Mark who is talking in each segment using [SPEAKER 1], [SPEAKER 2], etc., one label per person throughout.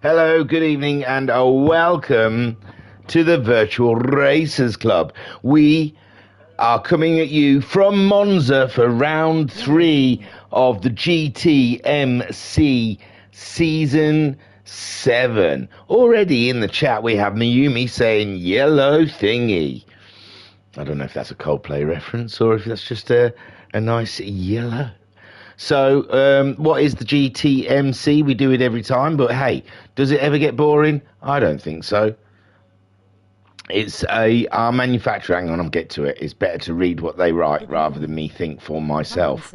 [SPEAKER 1] Hello, good evening, and a welcome to the Virtual Racers Club. We are coming at you from Monza for round 3 of the GTMC Season 7. Already in the chat, we have Mayumi saying yellow thingy. I don't know if that's a Coldplay reference or if that's just a nice yellow. So, what is the GTMC? We do it every time, but hey, does it ever get boring? I don't think so. It's our manufacturer. Hang on, I'll get to it. It's better to read what they write rather than me think for myself,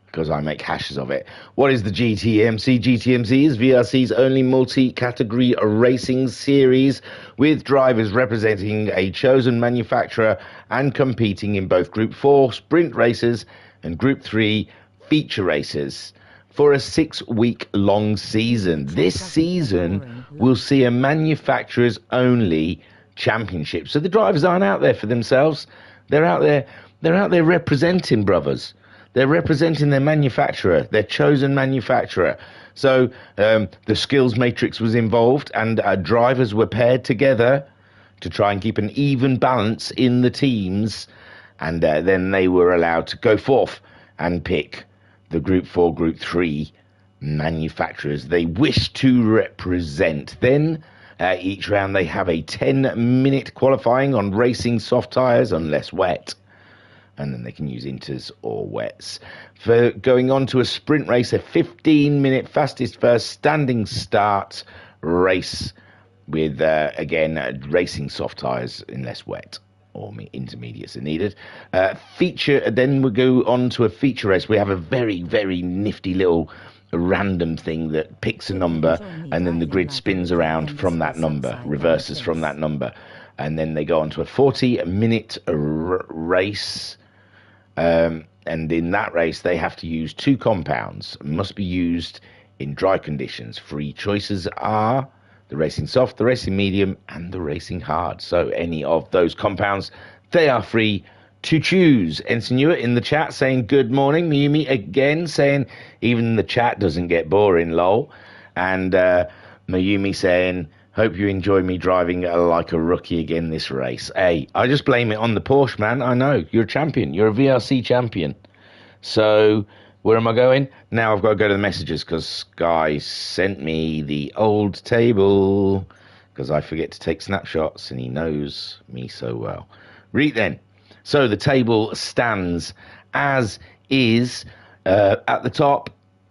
[SPEAKER 1] because I make hashes of it. What is the GTMC? GTMC is VRC's only multi-category racing series with drivers representing a chosen manufacturer and competing in both Group 4 sprint races and Group 3 feature races for a 6-week long season. This season will see a manufacturers only championship. So the drivers aren't out there for themselves. They're out there representing, brothers. They're representing their manufacturer, their chosen manufacturer. So the skills matrix was involved, and drivers were paired together to try and keep an even balance in the teams, and then they were allowed to go forth and pick the Group 4, Group 3 manufacturers they wish to represent. Then each round they have a 10-minute qualifying on racing soft tyres unless wet, and then they can use inters or wets. For going on to a sprint race, a 15-minute fastest first standing start race with, again, racing soft tyres unless wet or intermediates are needed. Feature, then we go on to a feature race. We have a very, very nifty little random thing that picks a number, and then the grid spins around from that number, reverses from that number, and then they go on to a 40-minute race. And in that race, they have to use 2 compounds, must be used in dry conditions. Free choices are the racing soft, the racing medium, and the racing hard. So any of those compounds, they are free to choose. Ensign Ewer in the chat saying good morning. Mayumi again saying even the chat doesn't get boring, lol. And Mayumi saying, hope you enjoy me driving like a rookie again this race. Hey, I just blame it on the Porsche, man. I know. You're a champion. You're a VRC champion. So where am I going? Now I've got to go to the messages because Sky sent me the old table because I forget to take snapshots and he knows me so well. Read then. So the table stands as is at the top,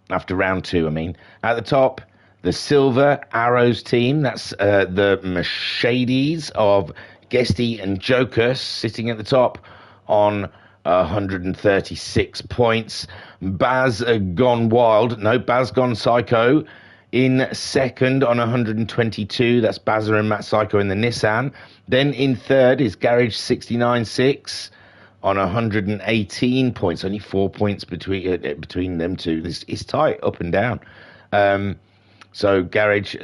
[SPEAKER 1] after round 2, I mean. At the top, the Silver Arrows team, that's the Mercedes of Guesty and Joker sitting at the top on 136 points. Baz Gone Wild, no, Baz Gone Psycho in second on 122. That's Bazza and Matt Psycho in the Nissan. Then in third is Garage 69.6 on 118 points. Only 4 points between them two. This is tight up and down. So Garage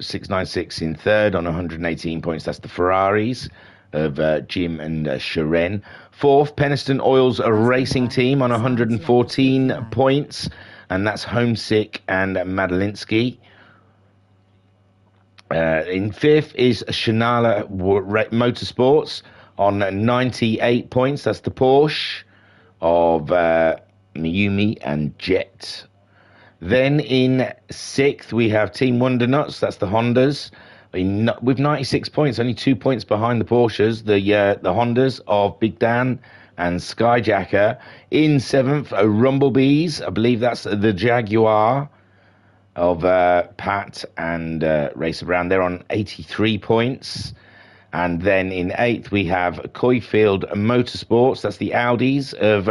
[SPEAKER 1] 696 in third on 118 points. That's the Ferraris of Jim and Sharen. Fourth, Peniston Oil's racing team on 114 points, and that's Homesick and Madalinsky. In fifth is Shanala Motorsports on 98 points. That's the Porsche of Miyumi and Jet. Then in sixth, we have Team Wonder Nuts. That's the Hondas. With 96 points, only 2 points behind the Porsches, the Hondas of Big Dan and Skyjacker. In seventh, Rumblebees. I believe that's the Jaguar of Pat and Racer Brown. They're on 83 points. And then in eighth, we have Coyfield Motorsports. That's the Audis of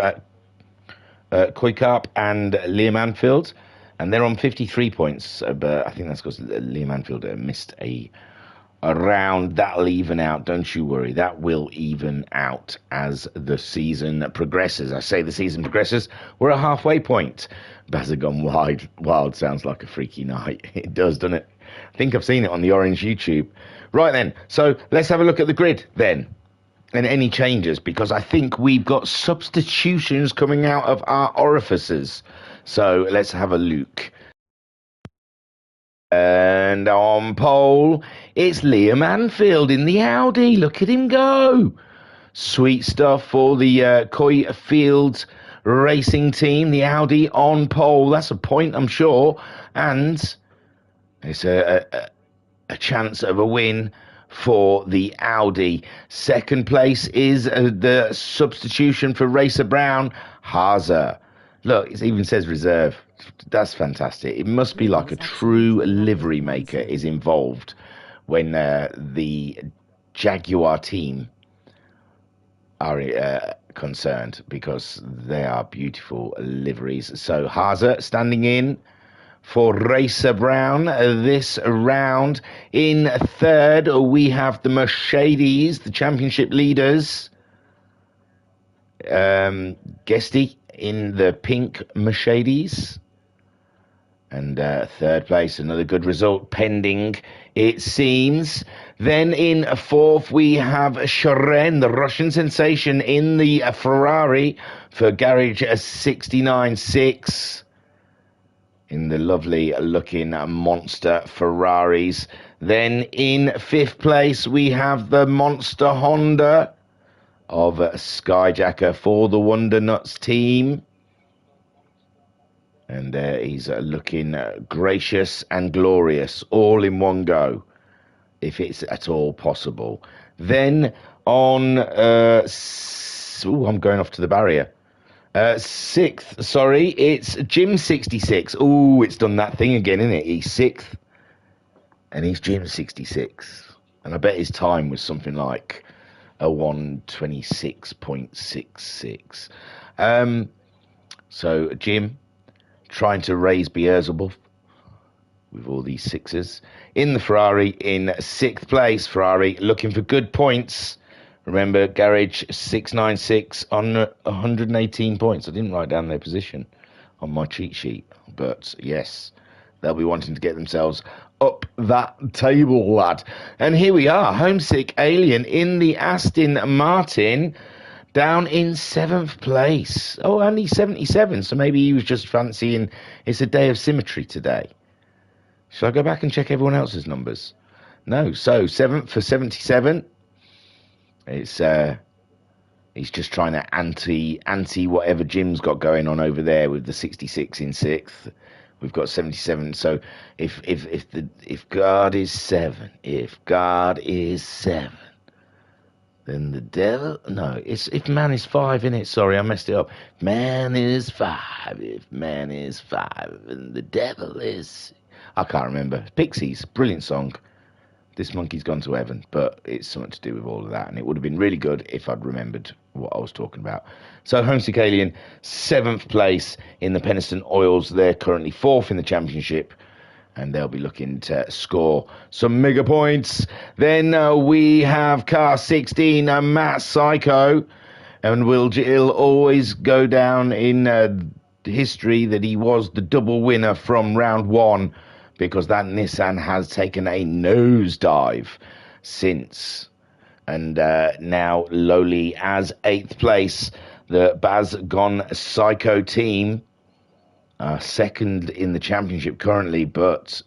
[SPEAKER 1] Koykarp and Liam Anfield. And they're on 53 points, but I think that's because Liam Anfield missed a round. That'll even out, don't you worry. That will even out as the season progresses. I say the season progresses. We're at halfway point. Bazagon Wild sounds like a freaky night. It does, doesn't it? I think I've seen it on the Orange YouTube. Right then, so let's have a look at the grid then. And any changes, because I think we've got substitutions coming out of our orifices. So let's have a look. And on pole, it's Liam Anfield in the Audi. Look at him go. Sweet stuff for the Coy Fields racing team. The Audi on pole. That's a point, I'm sure. And it's a chance of a win for the Audi. Second place is the substitution for Racer Brown, Haza. Look, it even says reserve. That's fantastic. It must be like a true livery maker is involved when the Jaguar team are concerned, because they are beautiful liveries. So Haza standing in for Racer Brown this round. In third, we have the Mercedes, the championship leaders. Guesty in the pink Mercedes. And third place, another good result pending, it seems. Then in fourth, we have Sharen, the Russian sensation, in the Ferrari for Garage 69.6. In the lovely looking monster Ferraris. Then in fifth place, we have the monster Honda of Skyjacker for the Wonder Nuts team. And he's looking gracious and glorious all in one go, if it's at all possible. Then on... I'm going off to the barrier. Sixth, it's Jim 66. Ooh, it's done that thing again, isn't it? He's sixth, and he's Jim 66. And I bet his time was something like a 1:26.66. So Jim trying to raise Beelzebub with all these sixes. In the Ferrari, in sixth place, Ferrari looking for good points. Remember, Garage 696 on 118 points. I didn't write down their position on my cheat sheet, but yes, they'll be wanting to get themselves up that table, lad. And here we are, Homesick Alien in the Aston Martin, down in seventh place. Oh, only 77, so maybe he was just fancying it's a day of symmetry today. Shall I go back and check everyone else's numbers? No, so seventh for 77. It's he's just trying to anti whatever Jim's got going on over there with the 66 in sixth. We've got 77. So if God is 7, then the devil, no, it's if man is 5, innit? Sorry, I messed it up. Man is 5, if man is 5, and the devil is, I can't remember. Pixies, brilliant song. This Monkey's Gone to Heaven, but it's something to do with all of that, and it would have been really good if I'd remembered what I was talking about. So Homesick Alien, 7th place in the Penistone Oils. They're currently 4th in the championship, and they'll be looking to score some mega points. Then we have car 16, Matt Psycho, and he'll always go down in history that he was the double winner from round 1, because that Nissan has taken a nosedive since. And now lowly as 8th place, the Baz Gone Psycho team, second in the championship currently, but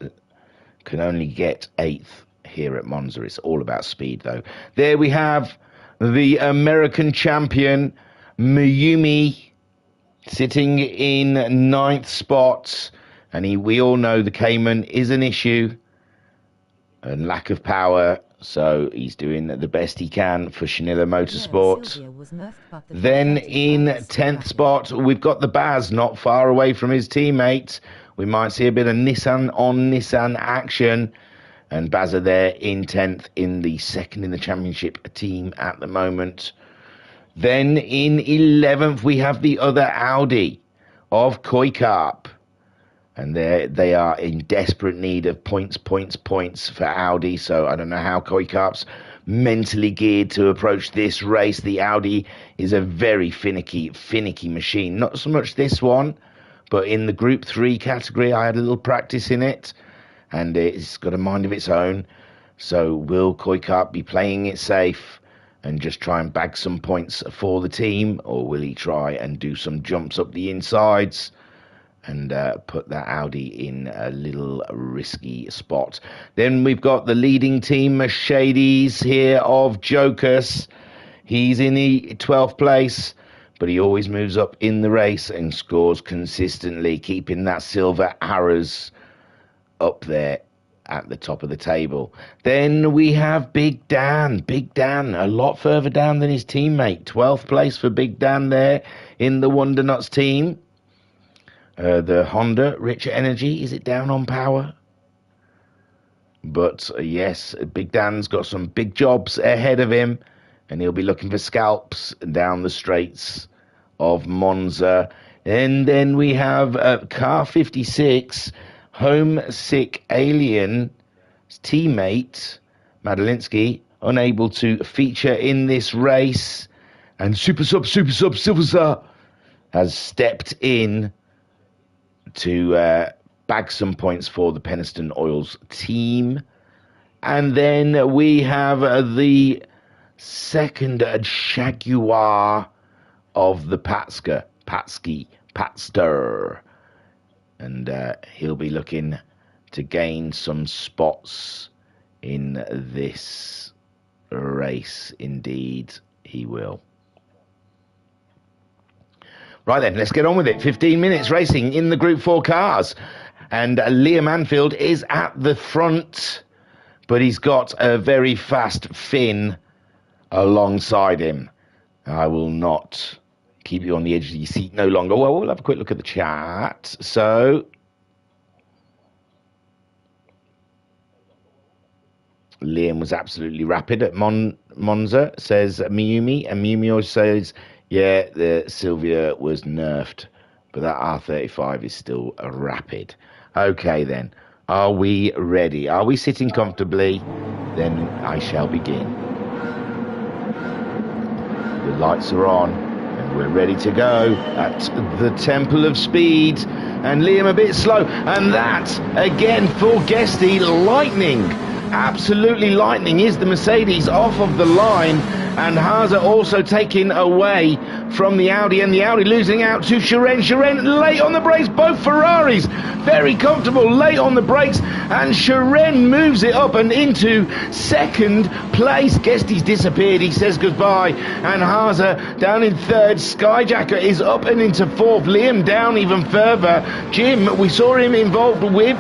[SPEAKER 1] can only get 8th here at Monza. It's all about speed, though. There we have the American champion, Mayumi, sitting in 9th spot. And we all know the Cayman is an issue and lack of power, so he's doing the best he can for Chanilla Motorsport. Then in 10th spot, we've got the Baz, not far away from his teammate. We might see a bit of Nissan on Nissan action. And Baz are there in 10th, in the second in the championship team at the moment. Then in 11th, we have the other Audi of Koikarp. And they are in desperate need of points for Audi. So I don't know how Koikarp's mentally geared to approach this race. The Audi is a very finicky machine. Not so much this one, but in the Group 3 category, I had a little practice in it. And it's got a mind of its own. So will Koikarp be playing it safe and just try and bag some points for the team? Or will he try and do some jumps up the insides and put that Audi in a little risky spot. Then we've got the leading team, Mercedes here of Jocus. He's in the 12th place, but he always moves up in the race and scores consistently, keeping that silver arrows up there at the top of the table. Then we have Big Dan. Big Dan, a lot further down than his teammate. 12th place for Big Dan there in the Wonder Nuts team. The Honda, Rich Energy, is it down on power? But yes, Big Dan's got some big jobs ahead of him, and he'll be looking for scalps down the straights of Monza. And then we have car 56, Homesick Alien teammate Madalinsky, unable to feature in this race, and Super Sub Silver Star has stepped in to bag some points for the Penistone Oils team. And then we have the second Jaguar of the Patster. And he'll be looking to gain some spots in this race. Indeed, he will. Right then, let's get on with it. 15 minutes racing in the Group 4 cars. And Liam Anfield is at the front, but he's got a very fast Finn alongside him. I will not keep you on the edge of your seat no longer. Well, we'll have a quick look at the chat. So, Liam was absolutely rapid at Monza, says Miyumi. And Miyumi always says, yeah, the Sylvia was nerfed, but that R35 is still rapid. Okay, then. Are we ready? Are we sitting comfortably? Then I shall begin. The lights are on, and we're ready to go at the Temple of Speed. And Liam a bit slow. And that, again, for Guesty, lightning. Absolutely lightning is the Mercedes off of the line. And Haase also taken away from the Audi, and the Audi losing out to Chiren. Chiren late on the brakes, both Ferraris very comfortable late on the brakes, and Chiren moves it up and into second place. Guesty's disappeared, he says goodbye, and Haase down in third. Skyjacker is up and into fourth. Liam down even further. Jim, we saw him involved with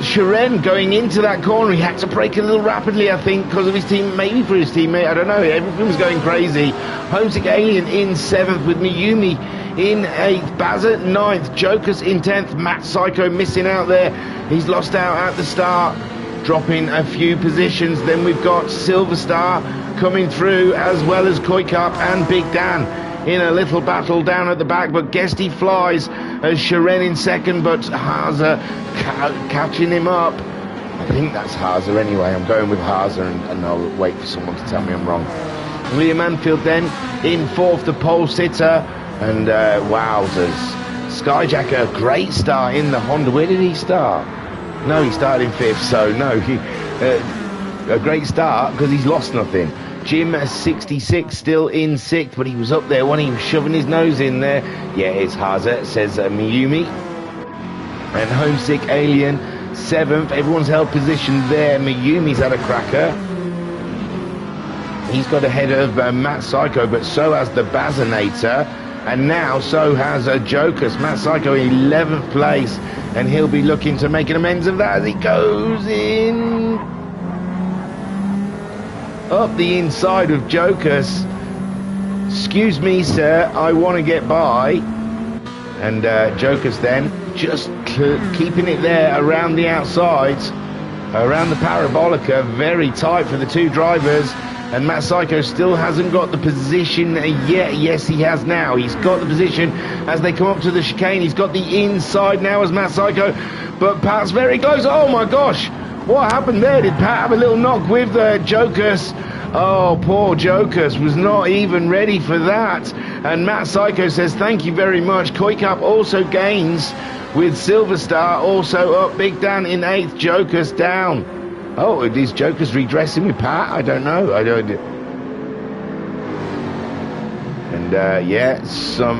[SPEAKER 1] Chiren going into that corner. He had to brake a little rapidly, I think, because of his team, maybe for his teammate, I don't know. Everything was going crazy. Homesick Alien in 7th with Miyumi in 8th, Bazza 9th, Jokers in 10th, Matt Psycho missing out there. He's lost out at the start, dropping a few positions. Then we've got Silver Star coming through, as well as Koikap and Big Dan in a little battle down at the back, but Guesty flies as Chiren in second, but Haase catching him up. I think that's Haase anyway. I'm going with Haase, and I'll wait for someone to tell me I'm wrong. Liam Anfield then in fourth, the pole sitter, and wowzers. Skyjacker, great start in the Honda. Where did he start? No, he started in fifth, so no, a great start because he's lost nothing. Jim 66 still in sixth, but he was up there when he was shoving his nose in there. Yeah, it's Haase, says Miyumi. And Homesick Alien 7th. Everyone's held position there. Miyumi's had a cracker. He's got ahead of Matt Psycho, but so has the Bazinator. And now so has Jokers. Matt Psycho in 11th place, and he'll be looking to make an amends of that as he goes in up the inside of Jokers. Excuse me, sir, I want to get by. And Jokers then just keeping it there around the outside, around the Parabolica, very tight for the two drivers. And Matt Psycho still hasn't got the position yet. Yes, he has now. He's got the position as they come up to the chicane. He's got the inside now as Matt Psycho, but Pat's very close. Oh my gosh, what happened there? Did Pat have a little knock with Jokers? Oh, poor Jokers was not even ready for that. And Matt Psycho says thank you very much. Koikap also gains with Silver Star also up. Big Dan in 8th, Jokers down. Oh, is Jokers redressing with Pat? I don't know. And And yeah, some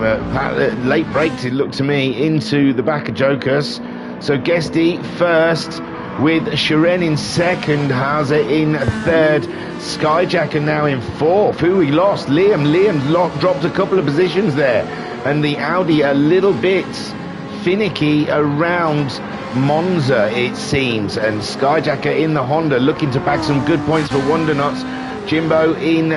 [SPEAKER 1] late breaks, it looked to me, into the back of Jokers. So Guesty first, with Shiren in second, Haza in third, Skyjacker now in fourth. Who we lost? Liam. Dropped a couple of positions there. And the Audi a little bit finicky around Monza, it seems. And Skyjacker in the Honda looking to bag some good points for Wondernuts. Jimbo in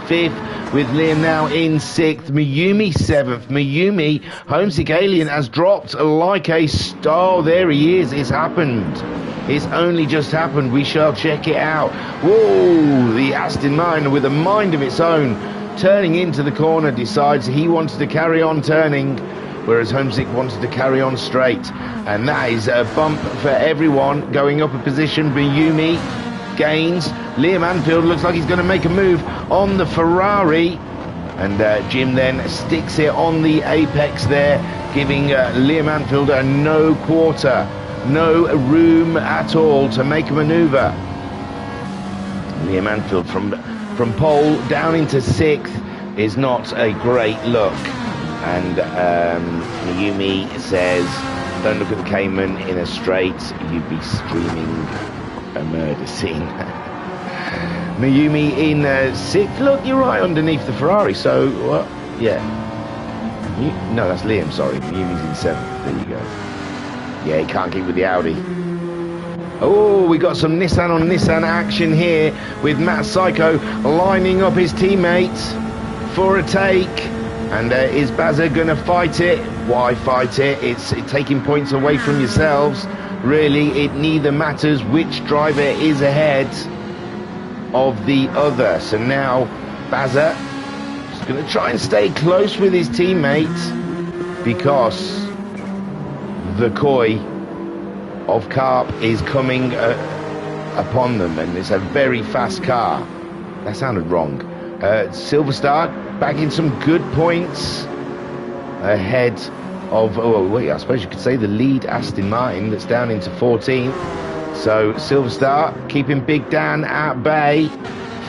[SPEAKER 1] fifth, with Liam now in sixth. Mayumi seventh. Mayumi, Homesick Alien, has dropped like a star. There he is. It's happened. It's only just happened. We shall check it out. Whoa! The Aston Martin, with a mind of its own, turning into the corner, decides he wanted to carry on turning, whereas Homesick wanted to carry on straight. And that is a bump for everyone. Going up a position, Mayumi gains. Liam Anfield looks like he's going to make a move on the Ferrari, and Jim then sticks it on the apex there, giving Liam Anfield a no quarter, no room at all to make a manoeuvre. Liam Anfield from pole down into sixth is not a great look, and Mayumi says, don't look at the Cayman in a straight, you'd be streaming a murder scene. Mayumi in sixth. Look, you're right underneath the Ferrari. So what? Yeah. No, that's Liam. Sorry, Mayumi's in seventh. There you go. Yeah, he can't keep with the Audi. Oh, we got some Nissan on Nissan action here, with Matt Psycho lining up his teammates for a take. And is Bazza gonna fight it? Why fight it? It's taking points away from yourselves. Really, it neither matters which driver is ahead of the other. So now Bazza is going to try and stay close with his teammates, because the koi of Carp is coming upon them, and it's a very fast car. That sounded wrong. Silver Star bagging some good points ahead of, oh wait, I suppose you could say the lead Aston Martin, that's down into 14th. So Silver Star keeping Big Dan at bay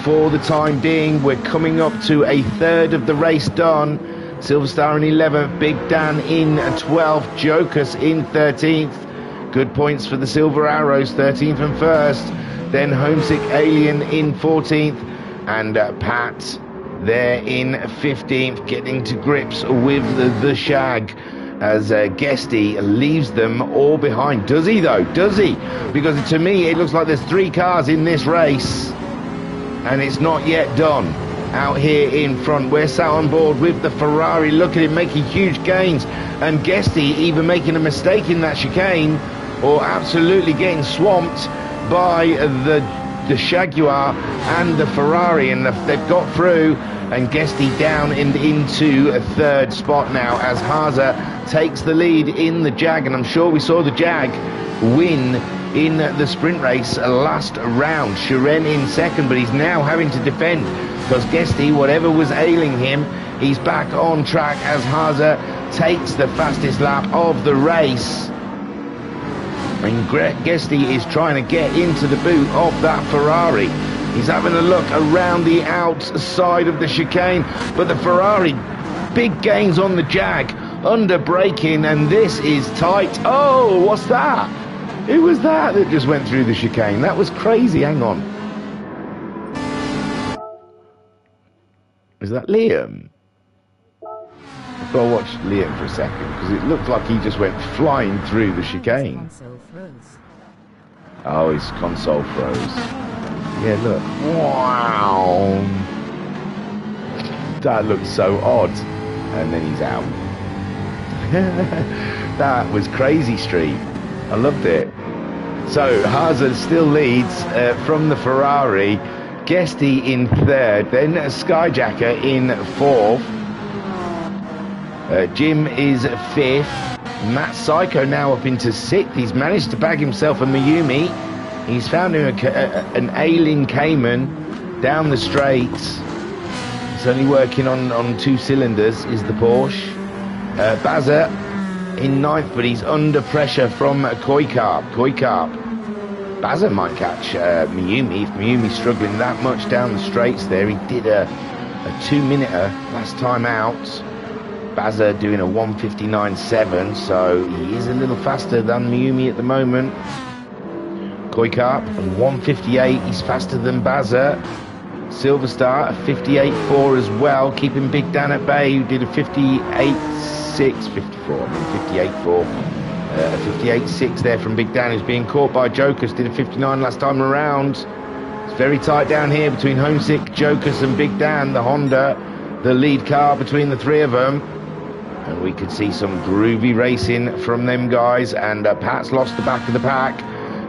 [SPEAKER 1] for the time being. We're coming up to a third of the race done. Silver Star in 11th, Big Dan in 12th, Jokus in 13th. Good points for the Silver Arrows, 13th and 1st. Then Homesick Alien in 14th, and Pat there in 15th, getting to grips with the shag, as Guesty leaves them all behind. Does he though? Does he? Because to me it looks like there's 3 cars in this race and it's not yet done. Out here in front, we're sat on board with the Ferrari. Look at him making huge gains, and Guesty either making a mistake in that chicane or absolutely getting swamped by the Jaguar and the Ferrari, and they've got through. And Guesty down into a third spot now, as Haza takes the lead in the Jag. And I'm sure we saw the Jag win in the sprint race last round. Shiren in second, but he's now having to defend, because Guesty, whatever was ailing him, he's back on track as Haza takes the fastest lap of the race. And Guesty is trying to get into the boot of that Ferrari. He's having a look around the outside of the chicane, but the Ferrari, big gains on the Jag, under braking, and this is tight. Oh, what's that? Who was that just went through the chicane? That was crazy. Hang on. Is that Liam? I've got to watch Liam for a second, because it looked like he just went flying through the chicane. Oh, his console froze. Yeah, look. Wow. That looks so odd. And then he's out. That was crazy street. I loved it. So Haza still leads from the Ferrari. Guesty in third. Then Skyjacker in fourth. Jim is fifth. Matt Psycho now up into sixth. He's managed to bag himself a Mayumi. He's found him an ailing Cayman down the straights. He's only working on 2 cylinders, is the Porsche. Bazza in ninth, but he's under pressure from Koikarp. Bazza might catch Mayumi if Mayumi's struggling that much down the straights there. He did a 2-minuter last time out. Bazza doing a 1:59.7, so he is a little faster than Mayumi at the moment. Koikap, 1:58, he's faster than Bazza. Silver Star, a 58.4 as well, keeping Big Dan at bay, who did a 58.6, 54, I mean 58.4. A 58.6 there from Big Dan, who's being caught by Jokers, did a 59 last time around. It's very tight down here between Homesick, Jokers and Big Dan, the Honda, the lead car between the three of them. And we could see some groovy racing from them guys, and Pat's lost the back of the pack.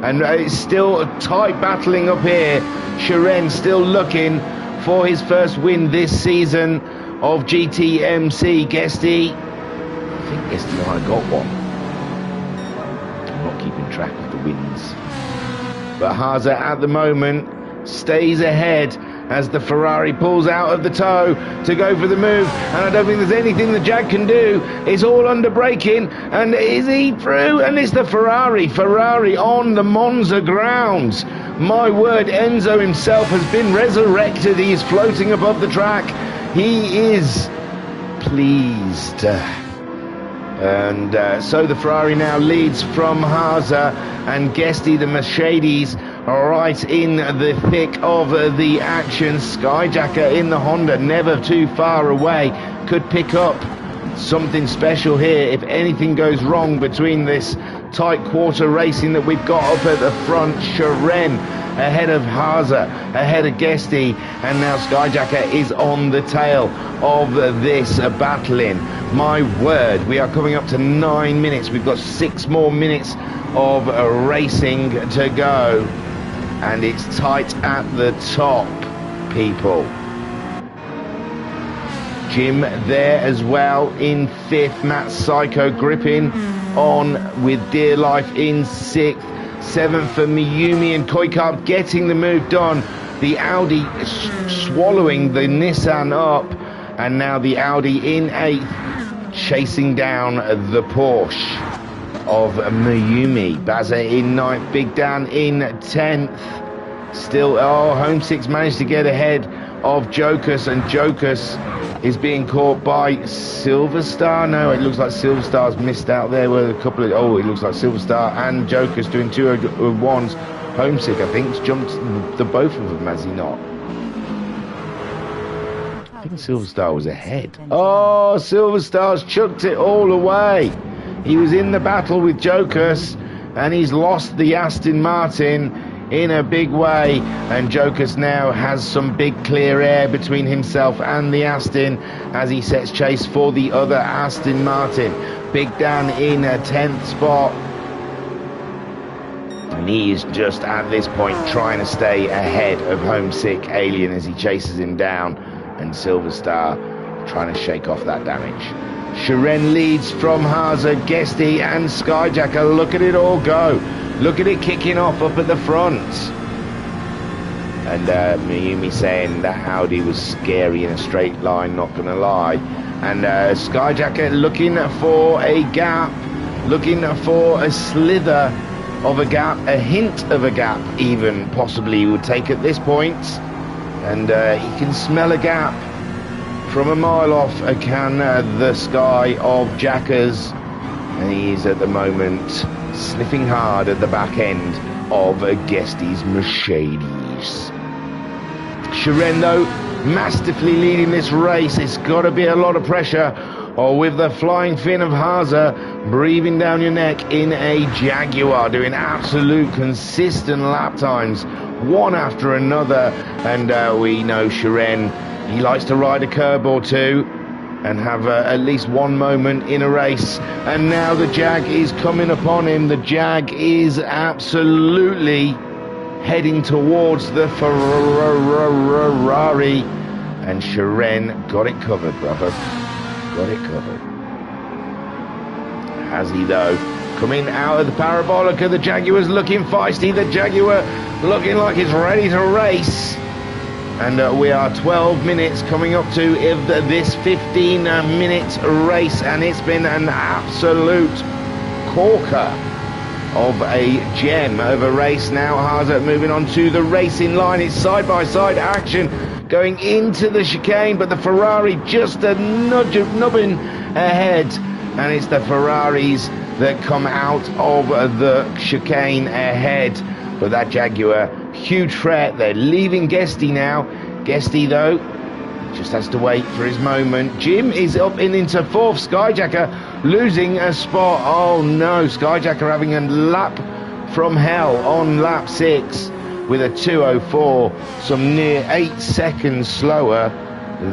[SPEAKER 1] And it's still tight battling up here. Sharon still looking for his first win this season of GTMC. Guesty, I think Guesty might have got one. I'm not keeping track of the wins. But Haza at the moment stays ahead as the Ferrari pulls out of the tow to go for the move, and I don't think there's anything the Jag can do. It's all under braking, and is he through? And it's the Ferrari on the Monza grounds. My word, Enzo himself has been resurrected. He is floating above the track. He is pleased. And so the Ferrari now leads from Haza, and Guesty, the Mercedes, right in the thick of the action. Skyjacker in the Honda, never too far away, could pick up something special here if anything goes wrong between this tight quarter racing that we've got up at the front. Sharon ahead of Haza, ahead of Guesty, and now Skyjacker is on the tail of this battling. My word, we are coming up to 9 minutes. We've got 6 more minutes of racing to go, and it's tight at the top, people. Jim there as well in 5th. Matt Psycho gripping on with Dear Life in 6th. 7th for Miyumi, and Koikap getting the move done. The Audi swallowing the Nissan up, and now the Audi in 8th, chasing down the Porsche of Mayumi. Bazza in 9th, Big Dan in 10th. Still, Homesick's managed to get ahead of Jokus, and Jokus is being caught by Silver Star. No, it looks like Silver Star's missed out there with a couple of... Oh, it looks like Silver Star and Jokus doing 201s. Homesick, I think, has jumped the both of them, has he not? I think Silver Star was ahead. Oh, Silver Star's chucked it all away. He was in the battle with Jokus, and he's lost the Aston Martin in a big way, and Jokus now has some big clear air between himself and the Aston as he sets chase for the other Aston Martin. Big Dan in a 10th spot, and he is just at this point trying to stay ahead of Homesick Alien as he chases him down, and Silver Star trying to shake off that damage. Sharon leads from Haza, Guesty and Skyjacker. Look at it all go. Look at it kicking off up at the front. And Mayumi saying that Audi was scary in a straight line, not going to lie. And Skyjacker looking for a gap, looking for a slither of a gap, a hint of a gap even, possibly he would take at this point. And he can smell a gap from a mile off, can the Sky of Jackers. And he is at the moment sniffing hard at the back end of Guesty's Mercedes. Sharon, though, masterfully leading this race. It's got to be a lot of pressure, or with the flying fin of Haza breathing down your neck in a Jaguar, doing absolute consistent lap times, one after another. And we know Sharon, he likes to ride a curb or two and have at least one moment in a race. And now the Jag is coming upon him. The Jag is absolutely heading towards the Ferrari. And Sharon got it covered, brother. Got it covered. Has he, though? Coming out of the parabolica, the Jaguar's looking feisty. The Jaguar looking like it's ready to race. And we are 12 minutes coming up to this 15-minute race, and it's been an absolute corker of a gem of a race. Now Haza moving on to the racing line. It's side-by-side action. going into the chicane, but the Ferrari just a nubbin ahead, and it's the Ferraris that come out of the chicane ahead. But that Jaguar, huge threat. They're leaving Guesty now. Guesty, though, just has to wait for his moment. Jim is up and into fourth. Skyjacker losing a spot. Oh no, Skyjacker having a lap from hell on lap 6 with a 2:04, some near 8 seconds slower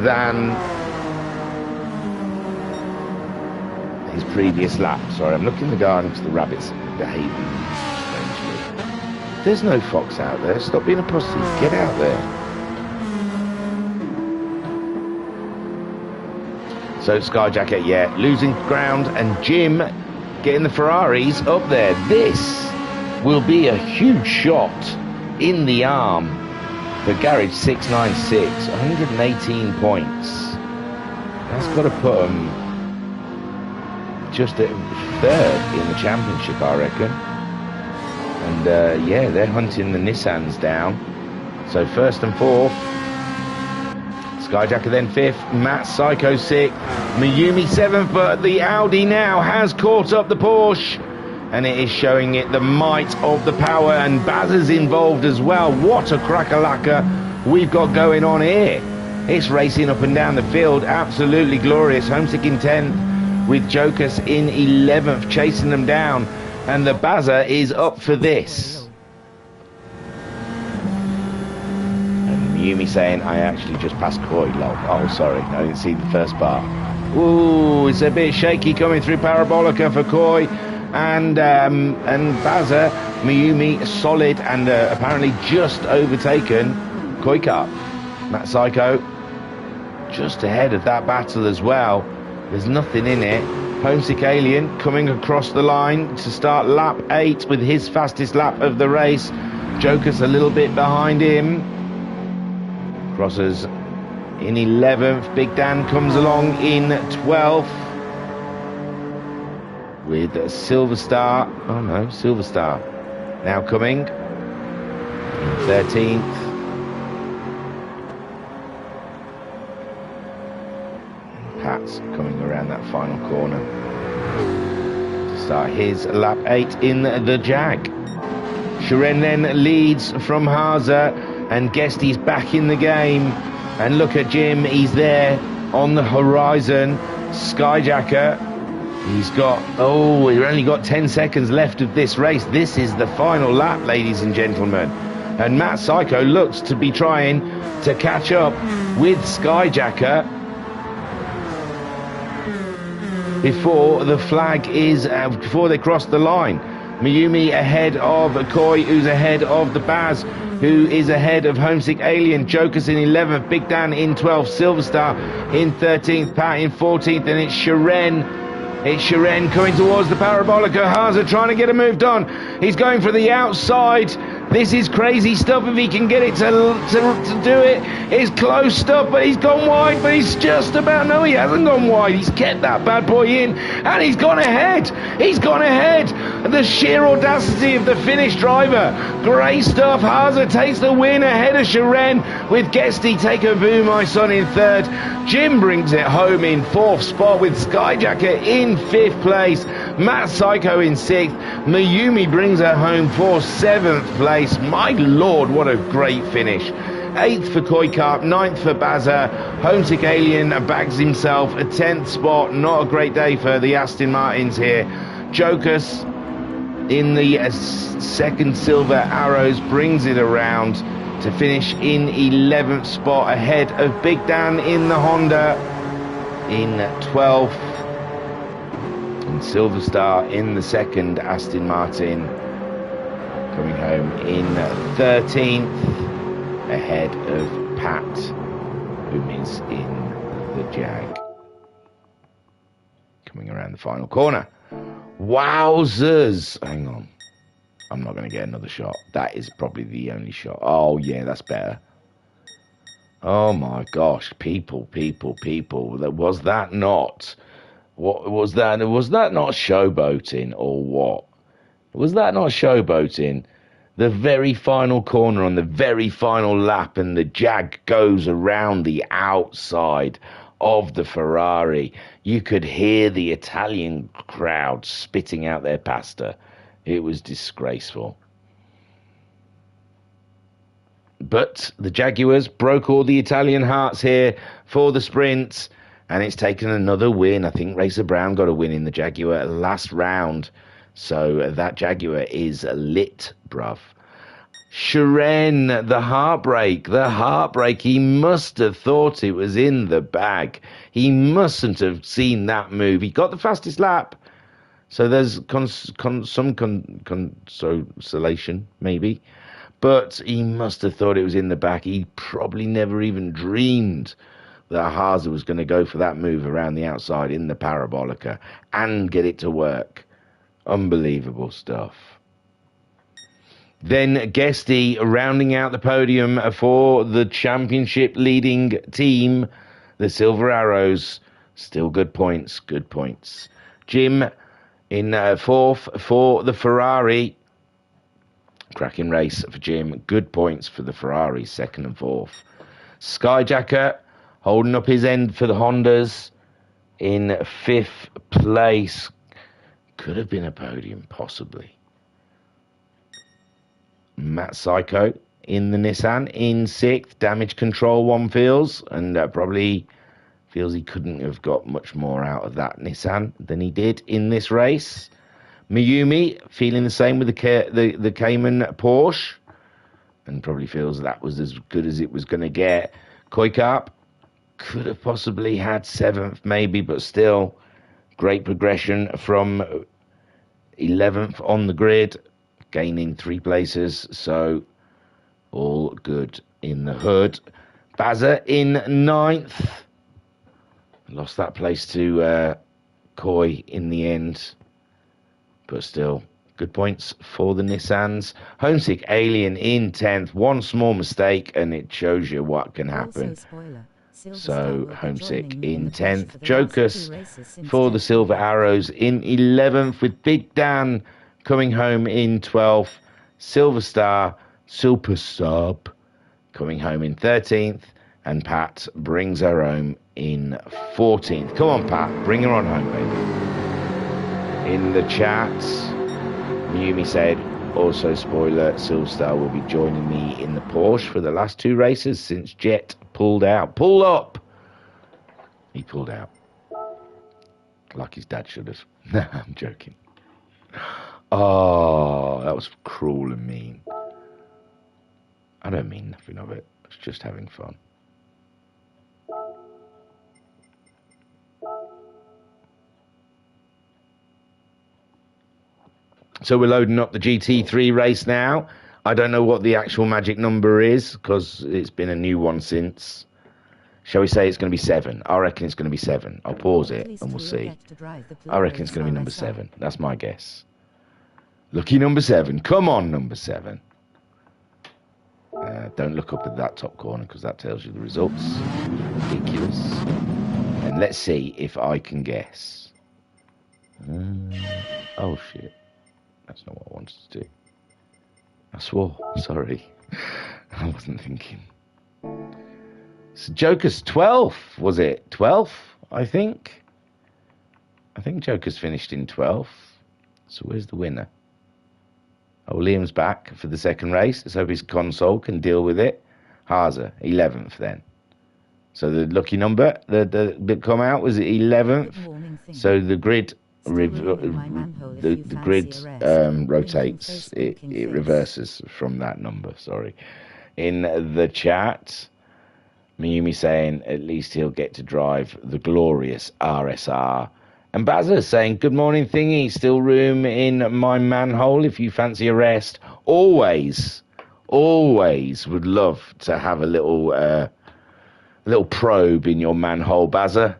[SPEAKER 1] than his previous lap. Sorry, I'm looking in the garden because the rabbits are behaving strangely. There's no fox out there. Stop being a pussy. Get out there. So Skyjacker, yeah, losing ground, and Jim getting the Ferraris up there. This will be a huge shot in the arm for Garage 696. 118 points. That's got to put them just at third in the championship, I reckon. And yeah, they're hunting the Nissans down. So first and fourth. Skyjacker then fifth, Matt Psycho sixth, Mayumi seventh, but the Audi now has caught up the Porsche, and it is showing it the might of the power, and Baz is involved as well. What a crack-a-lacka we've got going on here. It's racing up and down the field, absolutely glorious. Homesick in 10th with Jokas in 11th, chasing them down, and the Bazza is up for this. Yumi saying, I actually just passed Koi, lol. Oh, sorry, I didn't see the first part. Ooh, it's a bit shaky coming through Parabolica for Koi, and Bazza, Mayumi solid, and apparently just overtaken Koi Cup. Matt Psycho just ahead of that battle as well. There's nothing in it. Homesick Alien coming across the line to start lap 8 with his fastest lap of the race. Joker's a little bit behind him. Crosses in 11th. Big Dan comes along in 12th with Silver Star. Oh no, Silver Star now coming in 13th. Pat's coming around that final corner to start his lap 8 in the Jag. Shiren then leads from Haza, and Guesty's back in the game. And look at Jim, he's there on the horizon. Skyjacker, he's only got 10 seconds left of this race. This is the final lap, ladies and gentlemen. And Matt Psycho looks to be trying to catch up with Skyjacker before the flag is, before they cross the line. Mayumi ahead of Koi, who's ahead of the Baz, who is ahead of Homesick Alien. Joker's in 11th, Big Dan in 12th, Silver Star in 13th, Pat in 14th, and it's Shiren. It's Shiren coming towards the Parabolica. Haza trying to get it moved on. He's going for the outside. This is crazy stuff if he can get it to do it. It's close stuff, but he's gone wide, but he's just about, no, he hasn't gone wide. He's kept that bad boy in, and he's gone ahead. He's gone ahead. The sheer audacity of the Finnish driver. Great stuff. Haza takes the win ahead of Shiren, with Guesty taking Boo My Son in 3rd. Jim brings it home in 4th spot with Skyjacker in 5th place. Matt Psycho in 6th. Mayumi brings her home for 7th place. My lord, what a great finish. 8th for Koi Cup, 9th for Bazza. Homesick Alien bags himself a 10th spot. Not a great day for the Aston Martins here. Jokas in the 2nd Silver Arrows brings it around to finish in 11th spot ahead of Big Dan in the Honda in 12th. And Silver Star in the 2nd Aston Martin coming home in 13th ahead of Pat, who is in the Jag. Coming around the final corner. Wowzers! Hang on. I'm not going to get another shot. That is probably the only shot. Oh, yeah, that's better. Oh, my gosh. People. Was that not... What was that? Was that not showboating or what? Was that not showboating? the very final corner on the very final lap, and the Jag goes around the outside of the Ferrari. You could hear the Italian crowd spitting out their pasta. It was disgraceful. But the Jaguars broke all the Italian hearts here for the sprint, and it's taken another win. I think Racer Brown got a win in the Jaguar last round. So that Jaguar is lit, bruv. Shiren, the heartbreak. He must have thought it was in the bag. He mustn't have seen that move. He got the fastest lap. So there's some consolation, maybe. But he must have thought it was in the back. He probably never even dreamed that Haase was going to go for that move around the outside in the Parabolica and get it to work. Unbelievable stuff. Then Guesty rounding out the podium for the championship leading team, the Silver Arrows. Still good points. Jim in fourth for the Ferrari. Cracking race for Jim. Good points for the Ferrari, second and fourth. Skyjacker holding up his end for the Hondas in fifth place. Could have been a podium, possibly. Matt Psycho in the Nissan in sixth. Damage control, one feels, and probably feels he couldn't have got much more out of that Nissan than he did in this race. Miyumi feeling the same with the Cayman Porsche, and probably feels that was as good as it was going to get. Koikap could have possibly had seventh, maybe, but still great progression from 11th on the grid, gaining 3 places, so all good in the hood. Bazza in 9th. Lost that place to Coy in the end, but still good points for the Nissans. Homesick Alien in 10th. One small mistake and it shows you what can happen. So Homesick in 10th. Jokus for the Silver Arrows in 11th, with Big Dan coming home in 12th. Silver Star Super Sub coming home in 13th, and Pat brings her home in 14th. Come on, Pat, bring her on home, baby. In the chat, Miyumi said, also spoiler, Silver Star will be joining me in the Porsche for the last 2 races since Jet pulled out. Pull up! He pulled out. Like his dad should have. No, I'm joking. Oh, that was cruel and mean. I don't mean nothing of it. It's just having fun. So we're loading up the GT3 race now. I don't know what the actual magic number is, because it's been a new one since. Shall we say it's going to be 7? I reckon it's going to be 7. I'll pause it and we'll see. I reckon it's going to be number 7. That's my guess. Lucky number 7. Come on, number 7. Don't look up at that top corner, because that tells you the results. Ridiculous. And let's see if I can guess. Oh, shit. That's not what I wanted to do. I swore. Sorry. I wasn't thinking. So Joker's 12th, was it? 12th, I think. I think Joker's finished in 12th. So where's the winner? Oh, Liam's back for the second race. Let's hope his console can deal with it. Haase, 11th then. So the lucky number that come out was 11th. So the grid the grid rotates. It reverses from that number. Sorry. In the chat, Miyumi saying at least he'll get to drive the glorious RSR. And Bazza saying, good morning, Thingy. Still room in my manhole if you fancy a rest. Always would love to have a little probe in your manhole, Bazza.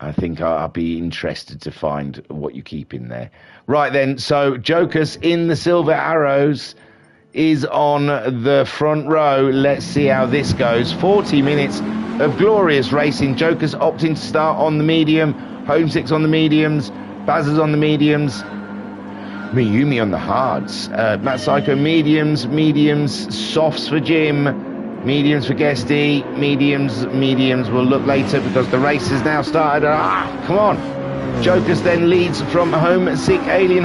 [SPEAKER 1] I think I'll be interested to find what you keep in there. Right then, so Jokus in the Silver Arrows is on the front row. Let's see how this goes. 40 minutes of glorious racing. Jokus opting to start on the medium. Homesick's on the mediums. Bazza's on the mediums. Miyumi on the hards. Matt Psycho mediums, softs for Jim, mediums for Guesty, mediums will look later because the race has now started. Come on. Jokers then leads from Homesick Alien.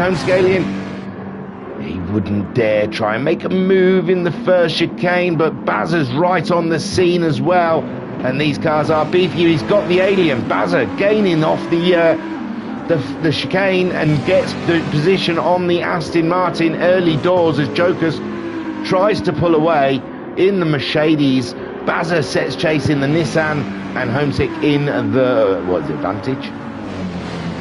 [SPEAKER 1] He wouldn't dare try and make a move in the first chicane, but Bazza's right on the scene as well. And these cars are beefy. He's got the Alien. Bazza gaining off the chicane and gets the position on the Aston Martin early doors as Jokers tries to pull away in the Mercedes. Bazza sets chase in the Nissan and Homesick in the Vantage.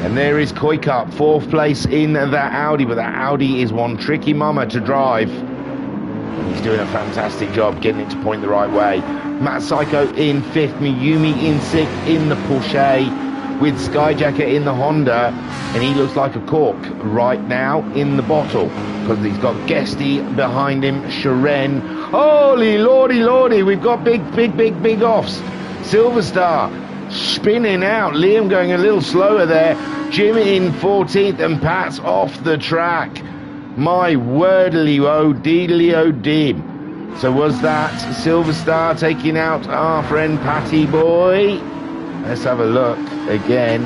[SPEAKER 1] And there is Koikap, 4th place in that Audi, but that Audi is one tricky mama to drive. And he's doing a fantastic job getting it to point the right way. Matt Psycho in 5th, Miyumi in 6th in the Porsche, with Skyjacker in the Honda, and he looks like a cork right now in the bottle because he's got Guesty behind him, Sharon. Holy lordy, we've got big offs. Silver Star spinning out, Liam going a little slower there, Jim in 14th, and Pat's off the track. My wordly oh dim. So was that Silver Star taking out our friend Patty boy? Let's have a look again.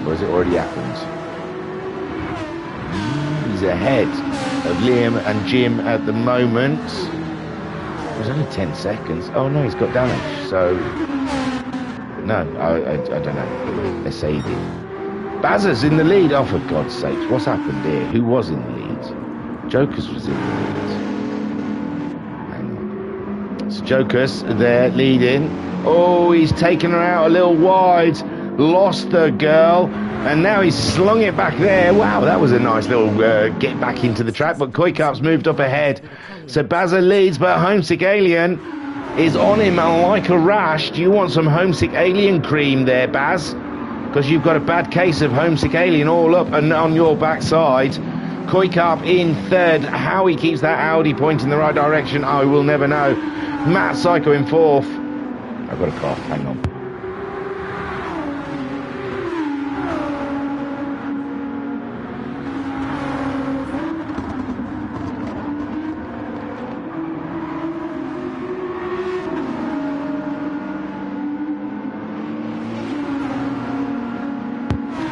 [SPEAKER 1] Or has it already happened? He's ahead of Liam and Jim at the moment. It was only 10 seconds. Oh no, he's got damage. So, no, I don't know. Let's say he did. Bazza's in the lead. Oh, for God's sakes, what's happened here? Who was in the lead? Jokers was in the lead. Hang on. So Jokers there leading. Oh, he's taken her out a little wide, lost the girl, and now he's slung it back there. Wow, that was a nice little get back into the track, but Koikap's moved up ahead. So Bazza leads, but Homesick Alien is on him like a rash. Do you want some Homesick Alien cream there, Baz? Because you've got a bad case of Homesick Alien all up and on your backside. Koikap in 3rd. How he keeps that Audi pointing in the right direction, I will never know. Matt Psycho in 4th. I've got a cough, hang on.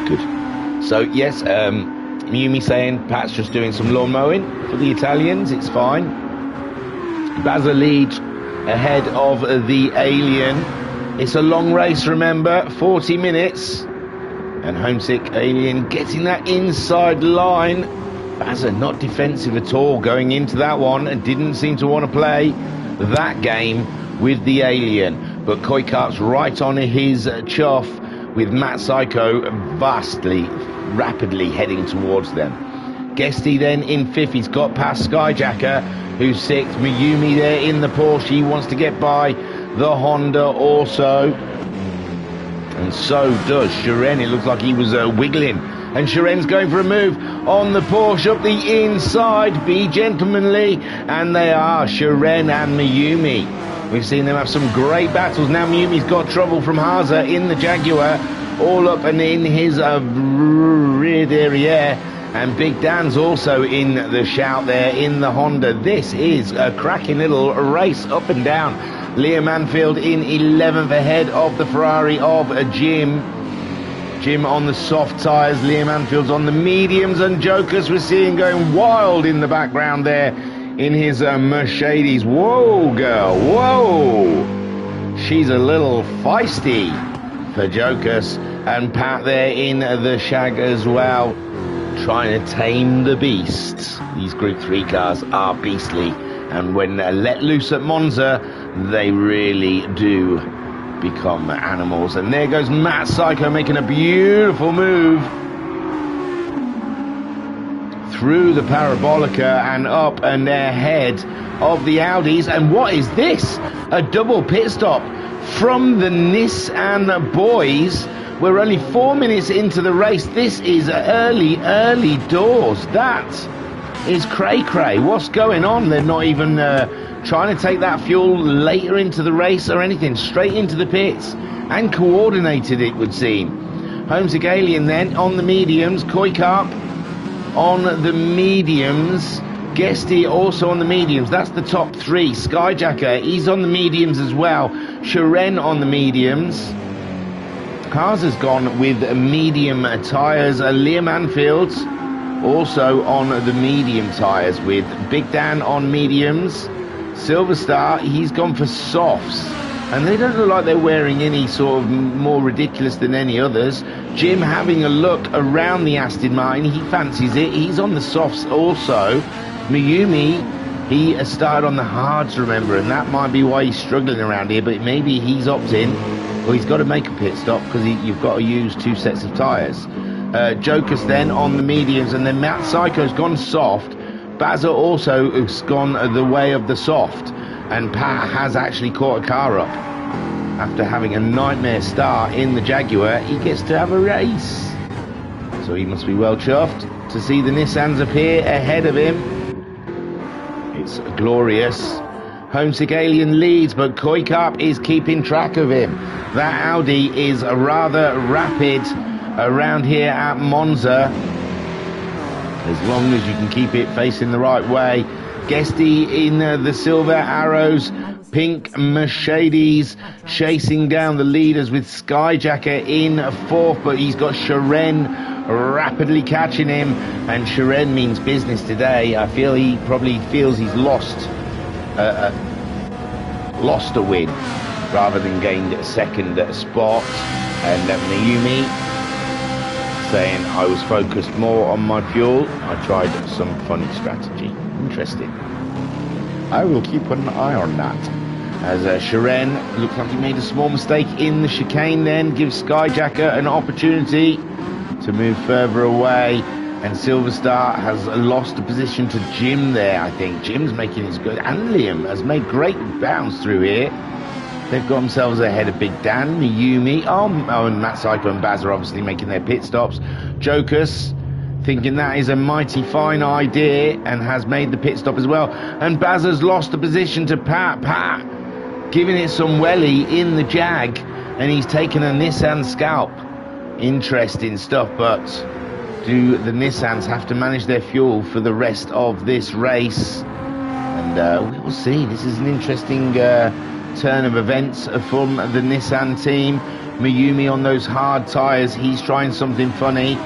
[SPEAKER 1] Good. So, yes, Miyumi saying Pat's just doing some lawn mowing for the Italians, it's fine. Bazza leads ahead of the Alien. It's a long race, remember, 40 minutes. And Homesick Alien getting that inside line. Bazza not defensive at all going into that one and didn't seem to want to play that game with the Alien. But Koikap's right on his chuff with Matt Psycho rapidly heading towards them. Guesty then in 5th, he's got past Skyjacker, who's 6th. Miyumi there in the Porsche, he wants to get by the Honda also. And so does Sharon. It looks like he was wiggling. And Sharon's going for a move on the Porsche up the inside. Be gentlemanly. And they are, Sharon and Miyumi. We've seen them have some great battles. Now Miyumi's got trouble from Haza in the Jaguar. All up and in his rear derriere. And Big Dan's also in the shout there in the Honda. This is a cracking little race up and down. Liam Manfield in 11th ahead of the Ferrari of Jim. Jim on the soft tyres, Liam Manfield's on the mediums, and Jokers we're seeing going wild in the background there in his Mercedes. Whoa, girl, whoa. She's a little feisty for Jokers. And Pat there in the Shag as well, trying to tame the beast. These Group 3 cars are beastly, and when let loose at Monza, they really do become animals. And there goes Matt Psycho making a beautiful move through the Parabolica and up and ahead of the Audis. And what is this? A double pit stop from the Nissan boys. We're only 4 minutes into the race. This is early doors. That is cray-cray. What's going on? They're not even trying to take that fuel later into the race or anything. Straight into the pits. And coordinated, it would seem. Homesick Alien then on the mediums. Koikap on the mediums. Guesty also on the mediums. That's the top three. Skyjacker, he's on the mediums as well. Sharon on the mediums. Haas has gone with medium tyres. Liam Anfield also on the medium tyres with Big Dan on mediums. Silver Star, he's gone for softs. And they don't look like they're wearing any sort of more ridiculous than any others. Jim having a look around the Aston Martin. He fancies it. He's on the softs also. Mayumi, he has started on the hards, remember, and that might be why he's struggling around here, but maybe he's opting, or he's got to make a pit stop because you've got to use 2 sets of tyres. Joker's then on the mediums, and then Matt Psycho's gone soft. Bazza also has gone the way of the soft, and Pat has actually caught a car up. After having a nightmare start in the Jaguar, he gets to have a race. So he must be well chuffed to see the Nissans appear ahead of him. It's glorious. Homesick Alien leads, but Koikarp is keeping track of him. That Audi is rather rapid around here at Monza. As long as you can keep it facing the right way. Guesty in the silver arrows. Pink Mercedes chasing down the leaders with Skyjacker in fourth, but he's got Sharon rapidly catching him, and Sharon means business today. I feel he probably feels he's lost a win rather than gained a second spot. And Mayumi saying, I was focused more on my fuel. I tried some funny strategy. Interesting. I will keep an eye on that. As Sharon looks like he made a small mistake in the chicane, then gives Skyjacker an opportunity to move further away, and Silver Star has lost a position to Jim there. I think Jim's making his good, and Liam has made great bounds through here. They've got themselves ahead of Big Dan, Mayumi, and Matt Psycho and Baz are obviously making their pit stops. Jokus thinking that is a mighty fine idea and has made the pit stop as well, and Baz has lost the position to Pat giving it some welly in the Jag, and he's taken a Nissan scalp. Interesting stuff, but do the Nissans have to manage their fuel for the rest of this race? And we will see. This is an interesting turn of events from the Nissan team. Mayumi on those hard tyres, he's trying something funny